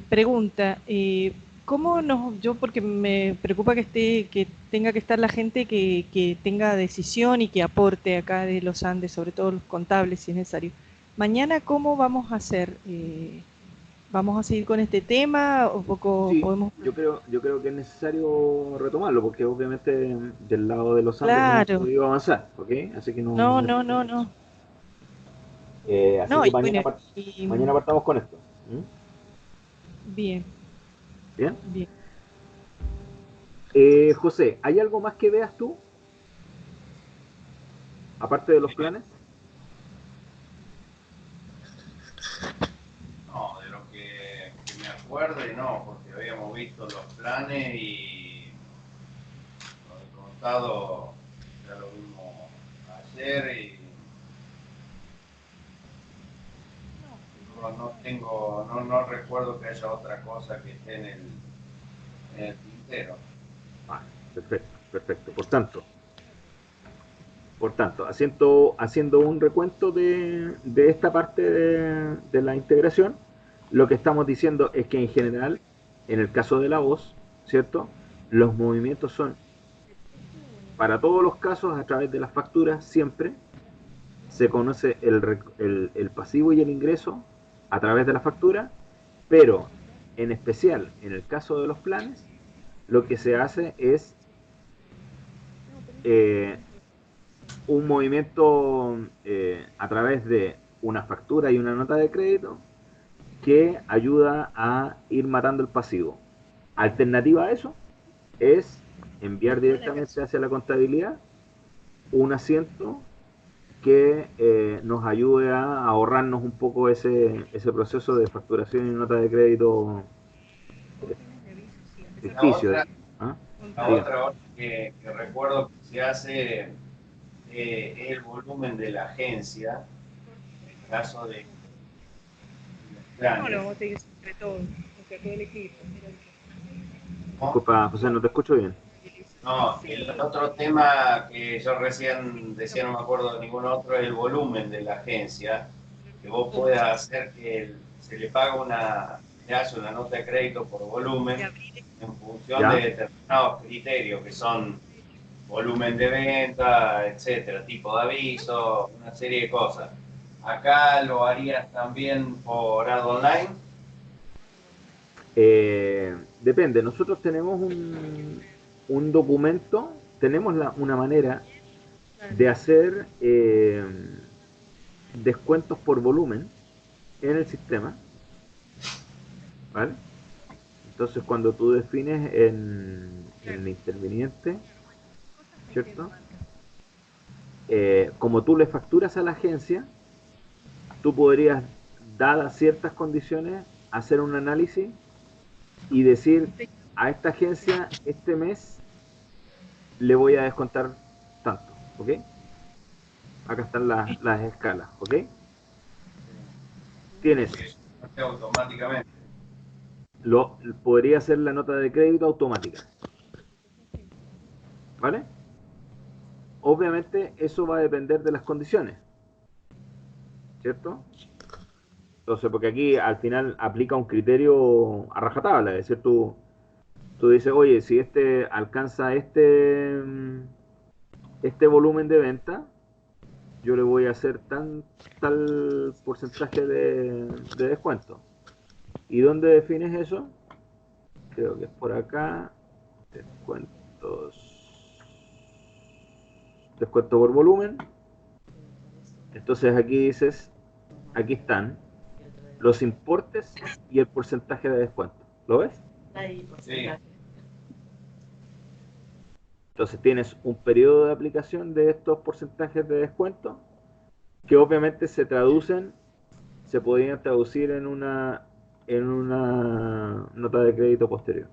Pregunta, ¿cómo yo porque me preocupa que tenga que estar la gente que tenga decisión y que aporte acá de los Andes, sobre todo los contables si es necesario. Mañana, ¿cómo vamos a hacer? ¿Vamos a seguir con este tema o poco Sí, podemos? yo creo que es necesario retomarlo, porque obviamente del lado de los Andes no hemos Claro, podido avanzar, ¿ok? Así que no, no. no, no, no. Así No, que y bueno, mañana partamos con esto. ¿Mm? bien, ¿Bien? bien. José, ¿hay algo más que veas tú? Aparte de los planes. No, de lo que me acuerde, no, porque habíamos visto los planes y lo he contado, ya lo vimos ayer y no recuerdo que haya otra cosa que esté en el tintero. Vale, perfecto, perfecto. Por tanto, haciendo un recuento de esta parte de la integración, lo que estamos diciendo es que en general, en el caso de la voz, ¿cierto? Los movimientos son, para todos los casos, a través de las facturas, siempre se conoce el pasivo y el ingreso a través de la factura, pero en especial en el caso de los planes, lo que se hace es eh, un movimiento a través de una factura y una nota de crédito que ayuda a ir matando el pasivo. Alternativa a eso es enviar directamente hacia la contabilidad un asiento que nos ayude a ahorrarnos un poco ese proceso de facturación y nota de crédito ficticio. ¿Ah? La otra que recuerdo que se hace es el volumen de la agencia, en el caso de planes. No, te digo entre todos, entre todo el equipo. Disculpa, José, no te escucho bien. No, el otro tema que yo recién decía, no me acuerdo de ningún otro, es el volumen de la agencia, que vos puedas hacer que se le paga le hace una nota de crédito por volumen en función ¿Ya? de determinados criterios que son volumen de venta, etcétera, tipo de aviso, una serie de cosas. Acá lo harías también por ad online. Depende, nosotros tenemos un documento, tenemos una manera de hacer descuentos por volumen en el sistema, ¿vale? Entonces cuando tú defines en el interviniente, ¿cierto? Como tú le facturas a la agencia, tú podrías, dadas ciertas condiciones, hacer un análisis y decir a esta agencia este mes le voy a descontar tanto, ¿ok? Acá están las escalas, ¿ok? Tienes, Automáticamente. podría ser la nota de crédito automática, ¿vale? Obviamente eso va a depender de las condiciones, ¿cierto? Entonces, porque aquí al final aplica un criterio a rajatabla, es decir, tú dices, oye, si este alcanza este volumen de venta, yo le voy a hacer tal porcentaje de descuento. ¿Y dónde defines eso? Creo que es por acá. Descuento por volumen. Entonces aquí dices, aquí están los importes y el porcentaje de descuento. ¿Lo ves? Ahí, Sí. Entonces tienes un periodo de aplicación de estos porcentajes de descuento que obviamente se podrían traducir en una nota de crédito posterior.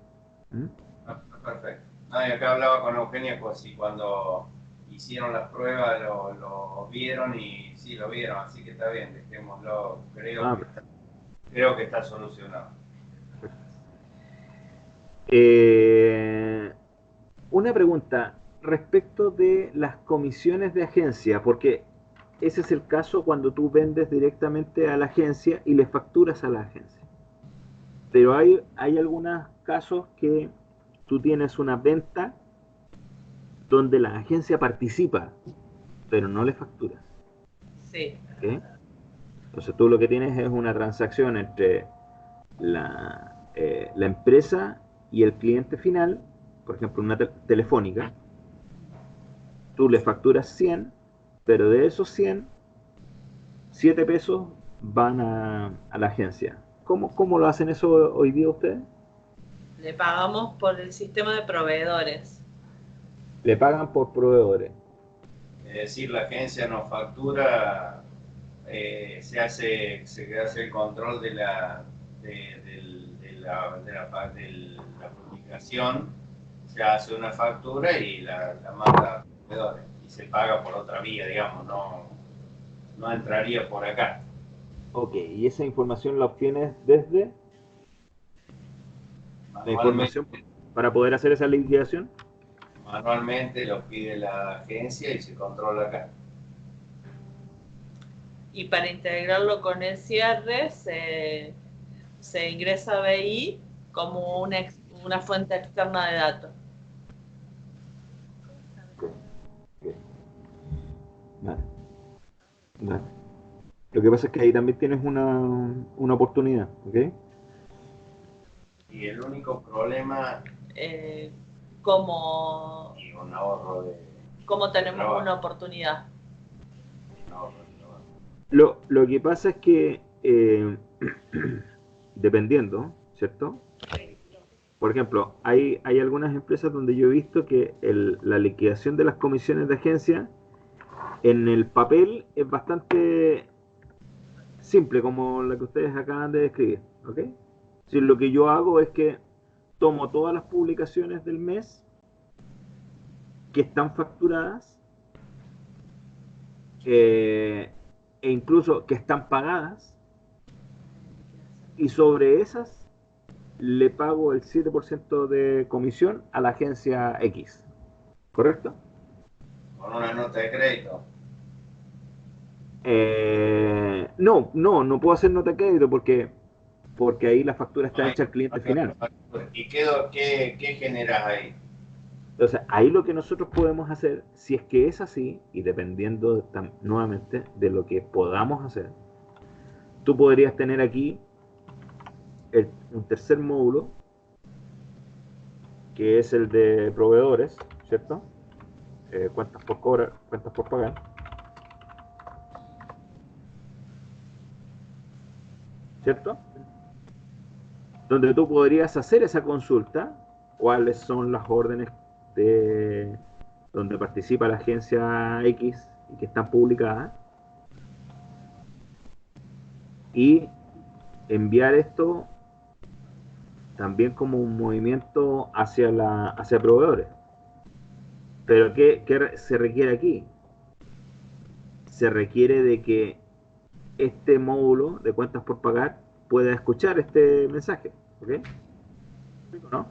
¿Mm? Perfecto. No, y acá hablaba con Eugenia Cosi cuando hicieron las pruebas, lo vieron y sí lo vieron, así que está bien, dejémoslo, creo que está solucionado. Una pregunta respecto de las comisiones de agencia, porque ese es el caso cuando tú vendes directamente a la agencia y le facturas a la agencia. Pero hay algunos casos que tú tienes una venta donde la agencia participa, pero no le facturas. Sí. ¿Ok? Entonces tú lo que tienes es una transacción entre la empresa y el cliente final, por ejemplo, una telefónica. Tú le facturas 100, pero de esos 100, 7 pesos van a la agencia. ¿Cómo lo hacen eso hoy día ustedes? Le pagamos por el sistema de proveedores. Le pagan por proveedores. Es decir, la agencia nos factura, se hace el control de la publicación, se hace una factura y la manda a proveedores y se paga por otra vía, digamos, no entraría por acá. Ok, y esa información la obtienes desde la información para poder hacer esa liquidación. Manualmente lo pide la agencia y se controla acá. Y para integrarlo con el cierre se ingresa a BI como una fuente externa de datos. Okay. Vale. Lo que pasa es que ahí también tienes una oportunidad, ¿ok? Y el único problema Como y un ahorro de tenemos trabajo. una oportunidad. Lo que pasa es que dependiendo, ¿cierto? Por ejemplo, hay algunas empresas donde yo he visto que la liquidación de las comisiones de agencia en el papel es bastante simple, como la que ustedes acaban de describir, ¿ok? Si lo que yo hago es que tomo todas las publicaciones del mes que están facturadas e incluso que están pagadas, y sobre esas le pago el 7% de comisión a la agencia X, ¿correcto? Con una nota de crédito. No puedo hacer nota de crédito porque porque ahí la factura está hecha al cliente final. ¿Y qué generas ahí? Entonces, ahí lo que nosotros podemos hacer, si es que es así, y dependiendo nuevamente de lo que podamos hacer, tú podrías tener aquí un tercer módulo, que es el de proveedores, ¿cierto? Cuentas por cobrar, cuentas por pagar. ¿Cierto? Donde tú podrías hacer esa consulta, cuáles son las órdenes de donde participa la agencia X y que están publicadas, y enviar esto también como un movimiento hacia proveedores. Pero ¿qué se requiere aquí? Se requiere de que este módulo de cuentas por pagar pueda escuchar este mensaje, ¿ok? ¿No?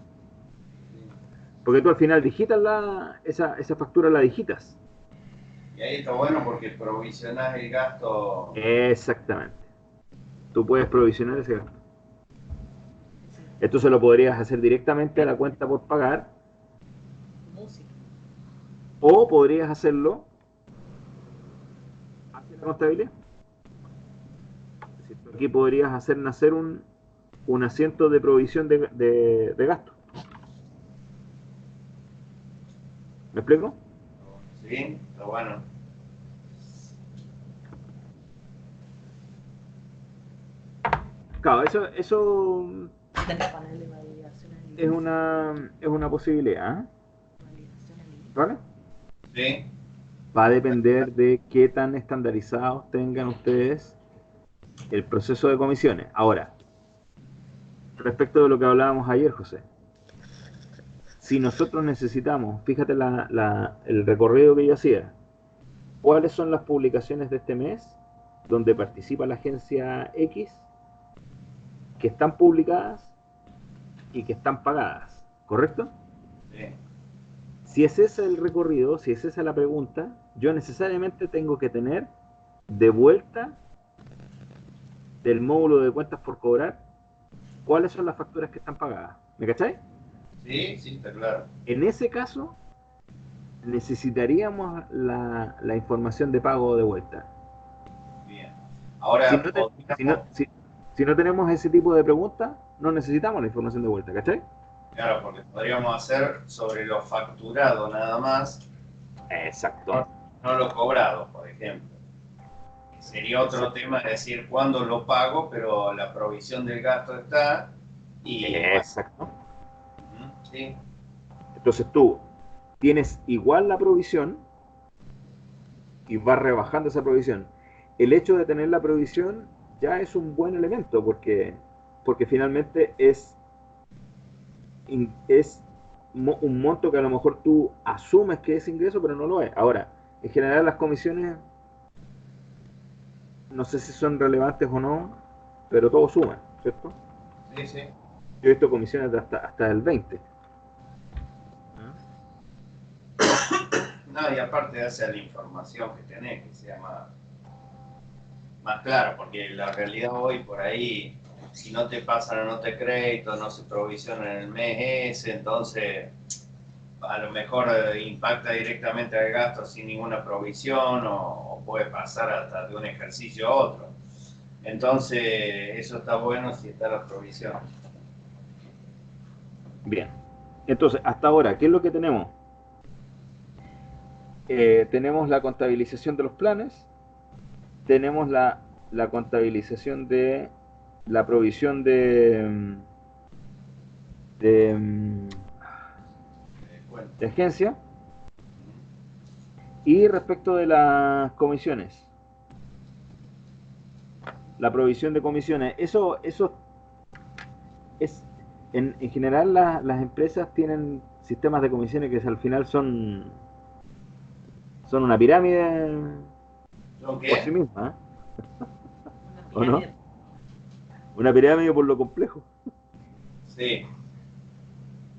Porque tú al final digitas esa factura, la digitas. Y ahí está bueno porque provisionás el gasto. Exactamente. Tú puedes provisionar ese gasto. Esto se lo podrías hacer directamente a la cuenta por pagar. Música. O podrías hacerlo hacia la contabilidad. Aquí podrías hacer nacer un asiento de provisión de gasto. ¿Me explico? Sí, está bueno. Claro, eso es una posibilidad, ¿eh? ¿Vale? Sí. Va a depender de qué tan estandarizados tengan ustedes el proceso de comisiones. Ahora, respecto de lo que hablábamos ayer, José, si nosotros necesitamos, fíjate el recorrido que yo hacía, ¿cuáles son las publicaciones de este mes donde participa la agencia X que están publicadas y que están pagadas? ¿Correcto? Sí. Si es ese el recorrido, si es esa la pregunta, yo necesariamente tengo que tener de vuelta del módulo de cuentas por cobrar cuáles son las facturas que están pagadas. ¿Me cacháis? Sí, sí, está claro. En ese caso, necesitaríamos la información de pago de vuelta. Bien. Ahora, si no tenemos ese tipo de preguntas, no necesitamos la información de vuelta, ¿cachai? claro, porque podríamos hacer sobre lo facturado nada más. Exacto. No lo cobrado, por ejemplo. Sería otro tema, es decir, cuándo lo pago, pero la provisión del gasto está. Y Exacto. sí. Entonces tú tienes igual la provisión y vas rebajando esa provisión. El hecho de tener la provisión ya es un buen elemento porque finalmente es un monto que a lo mejor tú asumes que es ingreso, pero no lo es. Ahora, en general las comisiones, no sé si son relevantes o no, pero todo suma, ¿cierto? Sí, sí. Yo he visto comisiones de hasta el 20. No, y aparte hace la información que tenés, que sea más claro, porque la realidad hoy por ahí, si no te pasan la nota de crédito, no se provisiona en el mes ese, entonces a lo mejor impacta directamente al gasto sin ninguna provisión o puede pasar hasta de un ejercicio a otro. Entonces, eso está bueno si está la provisión. Bien. Entonces, hasta ahora, ¿qué es lo que tenemos? Tenemos la contabilización de los planes, tenemos la contabilización de la provisión de agencia, y respecto de las comisiones, la provisión de comisiones, eso es en general las empresas tienen sistemas de comisiones que al final son una pirámide por sí misma, ¿eh? ¿O no? Una pirámide por lo complejo. Sí,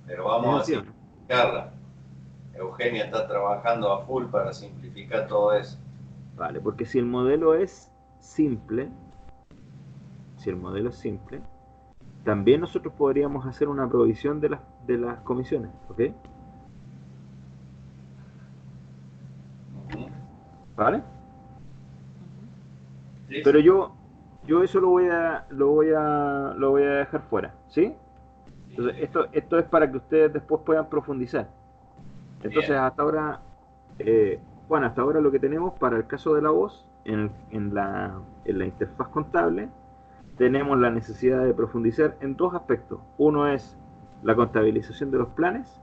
pero vamos a simplificarla. Eugenia está trabajando a full para simplificar todo eso. Vale, porque si el modelo es simple, también nosotros podríamos hacer una provisión de las comisiones, ¿ok? ¿Vale? Sí, Pero sí. yo eso lo voy a dejar fuera, ¿sí? Entonces, esto es para que ustedes después puedan profundizar. Entonces, Bien. hasta ahora, Juan, hasta ahora lo que tenemos para el caso de la voz, en la interfaz contable, tenemos la necesidad de profundizar en dos aspectos. Uno es la contabilización de los planes,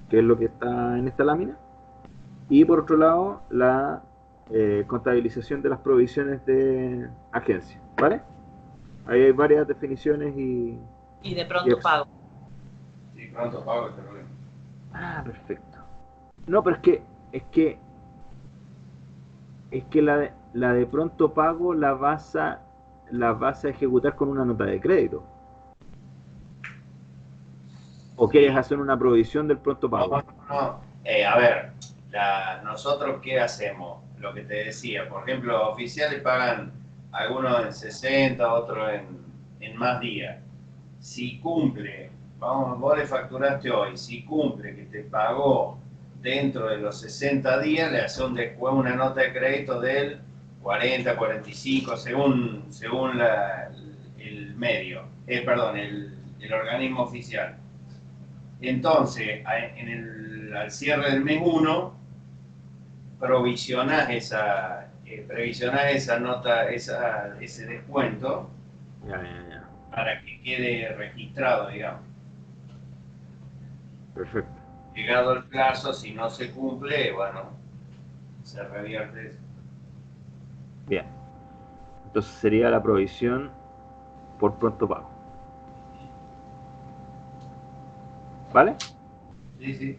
que es lo que está en esta lámina, y por otro lado, la contabilización de las provisiones de agencia, ¿vale? Ahí hay varias definiciones Y de y pronto pago. Sí, pronto pago este problema. Ah, perfecto. No, pero es que la de pronto pago la vas a ejecutar con una nota de crédito. ¿O quieres Sí. hacer una provisión del pronto No, pago? no. A ver, nosotros qué hacemos, lo que te decía, por ejemplo, oficiales pagan algunos en 60, otros en más días. Si cumple, vos le facturaste hoy, si cumple que te pagó dentro de los 60 días, le hace una nota de crédito del 40, 45, según el medio, perdón, el organismo oficial. Entonces, al cierre del mes 1, previsionás esa nota, ese descuento Ya. para que quede registrado, digamos. Perfecto. Llegado el plazo, si no se cumple, bueno, se revierte eso. Bien. Entonces sería la provisión por pronto pago. ¿Vale? Sí, sí.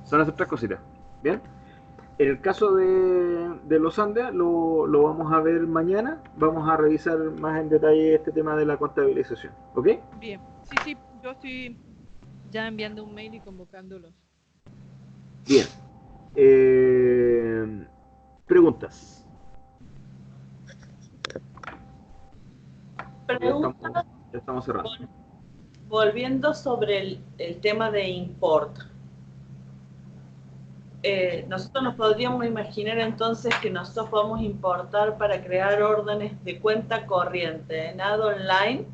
Son esas tres cositas. Bien. En el caso de los Andes, lo vamos a ver mañana. Vamos a revisar más en detalle este tema de la contabilización. ¿Ok? Bien, sí, yo estoy ya enviando un mail y convocándolos. Bien. Preguntas. Pregunta, Ya estamos cerrando. volviendo sobre el tema de import. Nosotros nos podríamos imaginar entonces que nosotros podemos importar para crear órdenes de cuenta corriente en Add Online,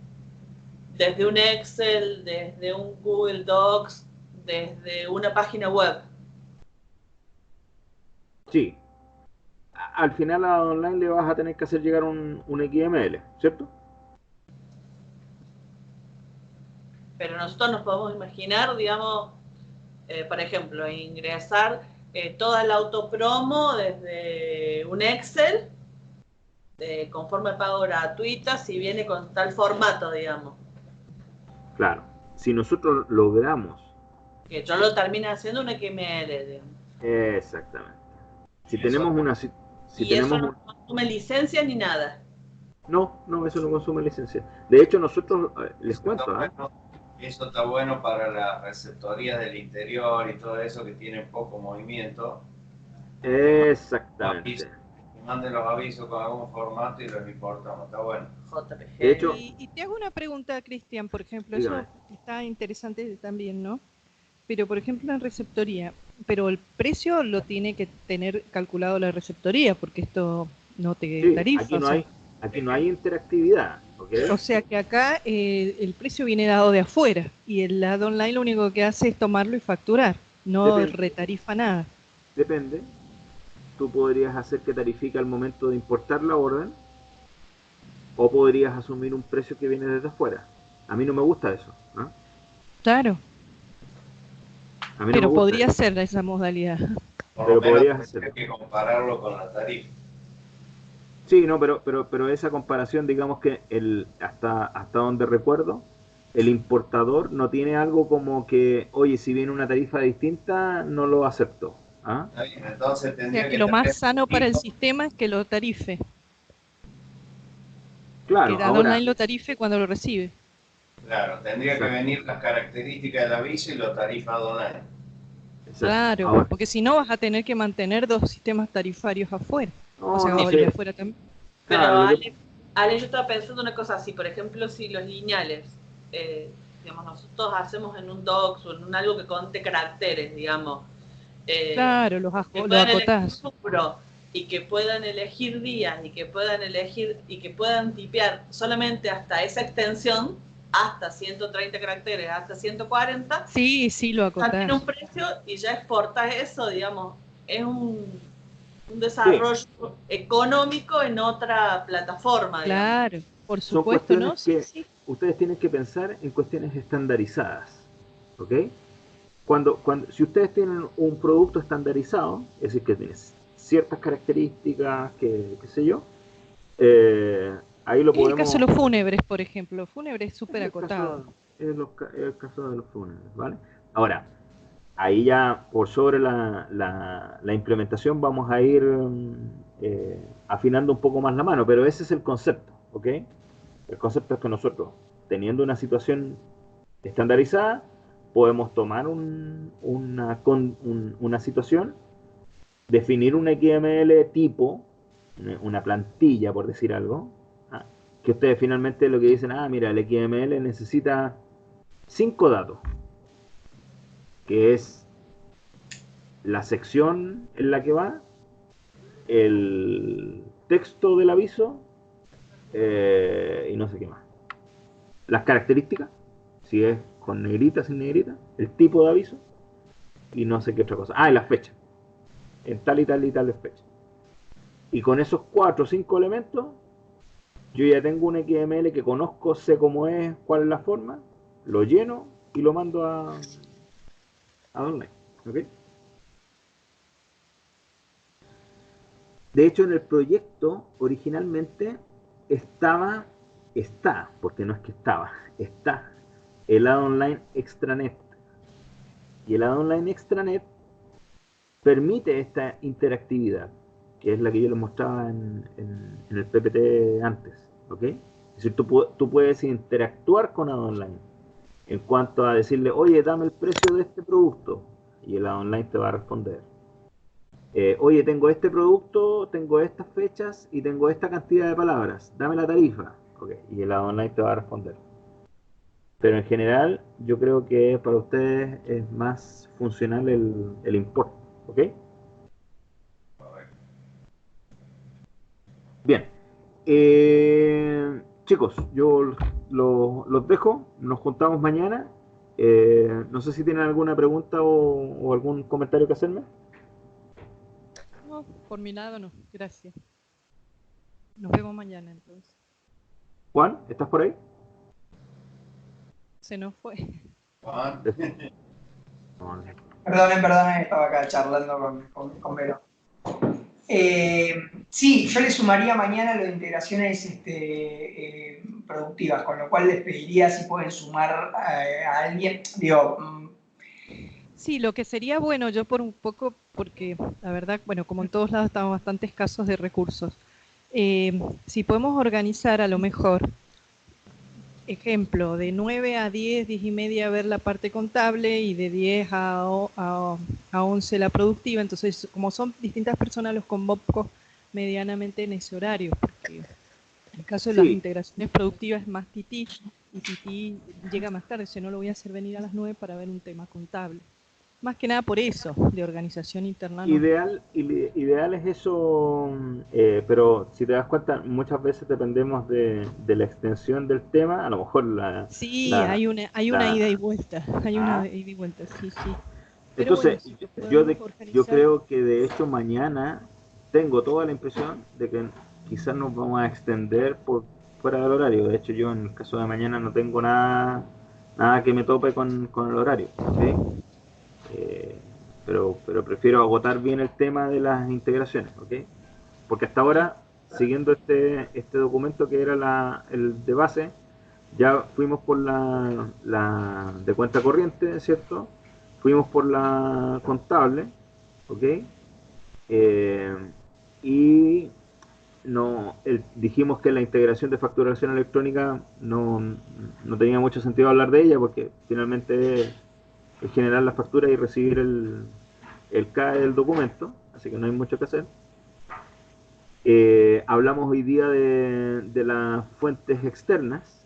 desde un Excel, desde un Google Docs, desde una página web. Sí. Al final a online le vas a tener que hacer llegar un XML, ¿cierto? Pero nosotros nos podemos imaginar, digamos, por ejemplo, ingresar toda la autopromo desde un Excel con forma de pago gratuita, si viene con tal formato, digamos. Claro. Si nosotros logramos. Que yo lo termine haciendo un XML, digamos. Exactamente. Si Y eso, tenemos una. Si Y eso tenemos no consume licencia ni nada. No, eso no consume licencia. De hecho, nosotros, les eso está cuento, ¿ah? bueno, eso está bueno para las receptorías del interior y todo eso que tienen poco movimiento. Exactamente. Que manden los avisos con algún formato y los importamos. Está bueno. De hecho, JPG. Y te hago una pregunta, Cristian, por ejemplo, dígame. eso está interesante también, ¿no? Pero, por ejemplo, en receptoría, pero el precio lo tiene que tener calculado la receptoría, porque esto no te Sí, tarifa, aquí no hay interactividad, ¿ok? o sea que acá el precio viene dado de afuera y el lado online lo único que hace es tomarlo y facturar, no Depende. retarifa nada. Depende. Tú podrías hacer que tarifique al momento de importar la orden o podrías asumir un precio que viene desde afuera. A mí no me gusta eso, ¿no? Claro, A mí no me pero gusta podría eso. ser de esa modalidad. Por Pero lo menos podrías tendría hacerlo. que compararlo con la tarifa. Sí, no, pero esa comparación, digamos que hasta donde recuerdo, el importador no tiene algo como que, oye, si viene una tarifa distinta, no lo acepto. ¿Ah? Está bien, entonces O sea tendría que que lo más tener sano para el sistema es que lo tarife, que Claro, Dado ahora, Online lo tarife cuando lo recibe. claro, tendría que exacto, venir las características del aviso y lo tarifado online. exacto. Claro, Ahora, porque si no vas a tener que mantener dos sistemas tarifarios afuera. O no, sea, no o el de sé. afuera también. Pero Claro, Ale, yo estaba pensando una cosa así, por ejemplo, si los lineales digamos, nosotros hacemos en un docs o en un algo que conte caracteres, digamos. Claro, Que los puedan elegir acotás. rubro y que puedan elegir días y que puedan elegir y que puedan tipear solamente hasta esa extensión, hasta 130 caracteres, hasta 140, Sí, sí, lo ya tiene un acotás. precio y ya exportas eso, digamos, es un Sí, desarrollo económico en otra plataforma, digamos. Claro, por son supuesto, cuestiones ¿no? Sí, que sí. ustedes tienen que pensar en cuestiones estandarizadas, ¿ok? Si ustedes tienen un producto estandarizado, es decir, que tiene ciertas características, qué sé yo, eh, ahí lo Es el caso podemos. de los fúnebres, por ejemplo. Fúnebres Es súper el acotado. caso, el caso de los fúnebres, ¿vale? Ahora, ahí ya por sobre la implementación vamos a ir afinando un poco más la mano, pero ese es el concepto, ¿ok? El concepto es que nosotros, teniendo una situación estandarizada, podemos tomar una situación, definir un XML tipo, una plantilla, por decir algo, ¿ah? Que ustedes finalmente lo que dicen, mira, el XML necesita 5 datos, que es la sección en la que va, el texto del aviso y no sé qué más. Las características, si es con negrita, sin negrita, el tipo de aviso y no sé qué otra cosa. Y la fecha, en tal y tal y tal fecha. Y con esos 4 o 5 elementos, yo ya tengo un XML que conozco, sé cómo es, cuál es la forma, lo lleno y lo mando a online. ¿Okay? De hecho, en el proyecto originalmente porque no es que está el Add Online Extranet. Y el Add Online Extranet permite esta interactividad, que es la que yo les mostraba en el PPT antes. ¿Ok? Es decir, tú puedes interactuar con Add Online en cuanto a decirle, oye, dame el precio de este producto. Y el Add Online te va a responder. Oye, tengo este producto, tengo estas fechas y tengo esta cantidad de palabras. Dame la tarifa. Okay. Y el online te va a responder. Pero en general, yo creo que para ustedes es más funcional el import. ¿Ok? Bien. Chicos, yo los dejo. Nos juntamos mañana. No sé si tienen alguna pregunta o algún comentario que hacerme. No, por mi lado no. Gracias. Nos vemos mañana entonces. Juan, ¿estás por ahí? Se nos fue. Juan. Perdonen, estaba acá charlando con Vero. Sí, yo le sumaría mañana lo de integraciones productivas, con lo cual les pediría si pueden sumar a alguien. Digo, Sí, lo que sería bueno, yo por un poco, porque la verdad, bueno, como en todos lados estamos bastante escasos de recursos, si podemos organizar a lo mejor, ejemplo, de 9 a 10, 10 y media ver la parte contable y de 10 a 11 la productiva, entonces como son distintas personas los convoco medianamente en ese horario, porque en el caso de las Sí, integraciones productivas es más Titi, y Titi llega más tarde, si no lo voy a hacer venir a las 9 para ver un tema contable. Más que nada por eso, de organización interna no. ideal es eso, pero si te das cuenta, muchas veces dependemos de la extensión del tema, a lo mejor Sí, la, hay una ida y la, vuelta, hay una ah, ida y vuelta, sí, sí. Pero bueno, entonces si lo yo, podemos de- yo organizar, creo que de hecho mañana tengo toda la impresión de que quizás nos vamos a extender por fuera del horario. De hecho, yo en el caso de mañana no tengo nada que me tope con el horario, ¿ok? Eh, pero prefiero agotar bien el tema de las integraciones, ¿ok? Porque hasta bien. ahora, siguiendo este documento que era el de base, ya fuimos por la de cuenta corriente, ¿cierto? Fuimos por la contable, ¿ok? Eh, y dijimos que la integración de facturación electrónica no tenía mucho sentido hablar de ella porque finalmente es generar la factura y recibir el CAE del documento, así que no hay mucho que hacer. Hablamos hoy día de las fuentes externas,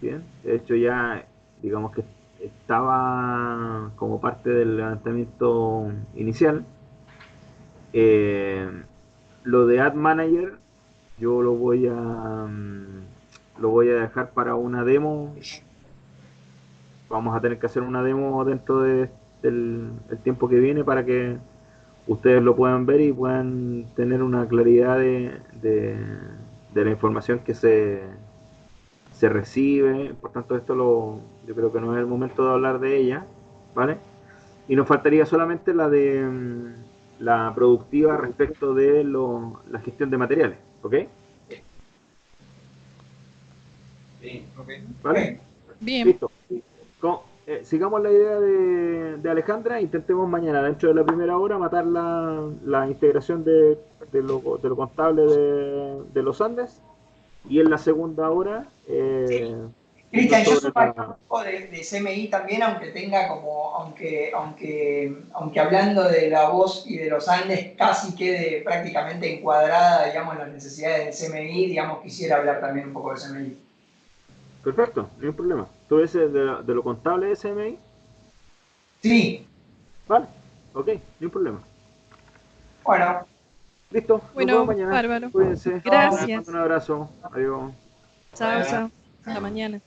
Bien, de hecho ya, digamos que estaba como parte del levantamiento inicial. Lo de Ad Manager, yo lo voy a dejar para una demo. Vamos a tener que hacer una demo dentro del el tiempo que viene para que ustedes lo puedan ver y puedan tener una claridad de la información que se recibe. Por tanto, yo creo que no es el momento de hablar de ella, ¿vale? Y nos faltaría solamente la productiva respecto de la gestión de materiales, ¿ok? Sí. ¿Vale? Bien, Listo. Sigamos la idea de Alejandra, intentemos mañana, dentro de la primera hora, matar la integración de lo contable de los Andes, y en la segunda hora, Cristian, yo sobre sumaría un poco de CMI también, aunque tenga como, aunque hablando de la voz y de los Andes casi quede prácticamente encuadrada, digamos, las necesidades del CMI, digamos, quisiera hablar también un poco del CMI. Perfecto, no hay problema. ¿Tú dices de lo contable de SMI? Sí, Vale, ok, no hay problema. bueno, Listo, nos vemos bueno, mañana. bárbaro. Cuídense. Les mando Gracias. un abrazo. Adiós. Chao, chao. Hasta mañana.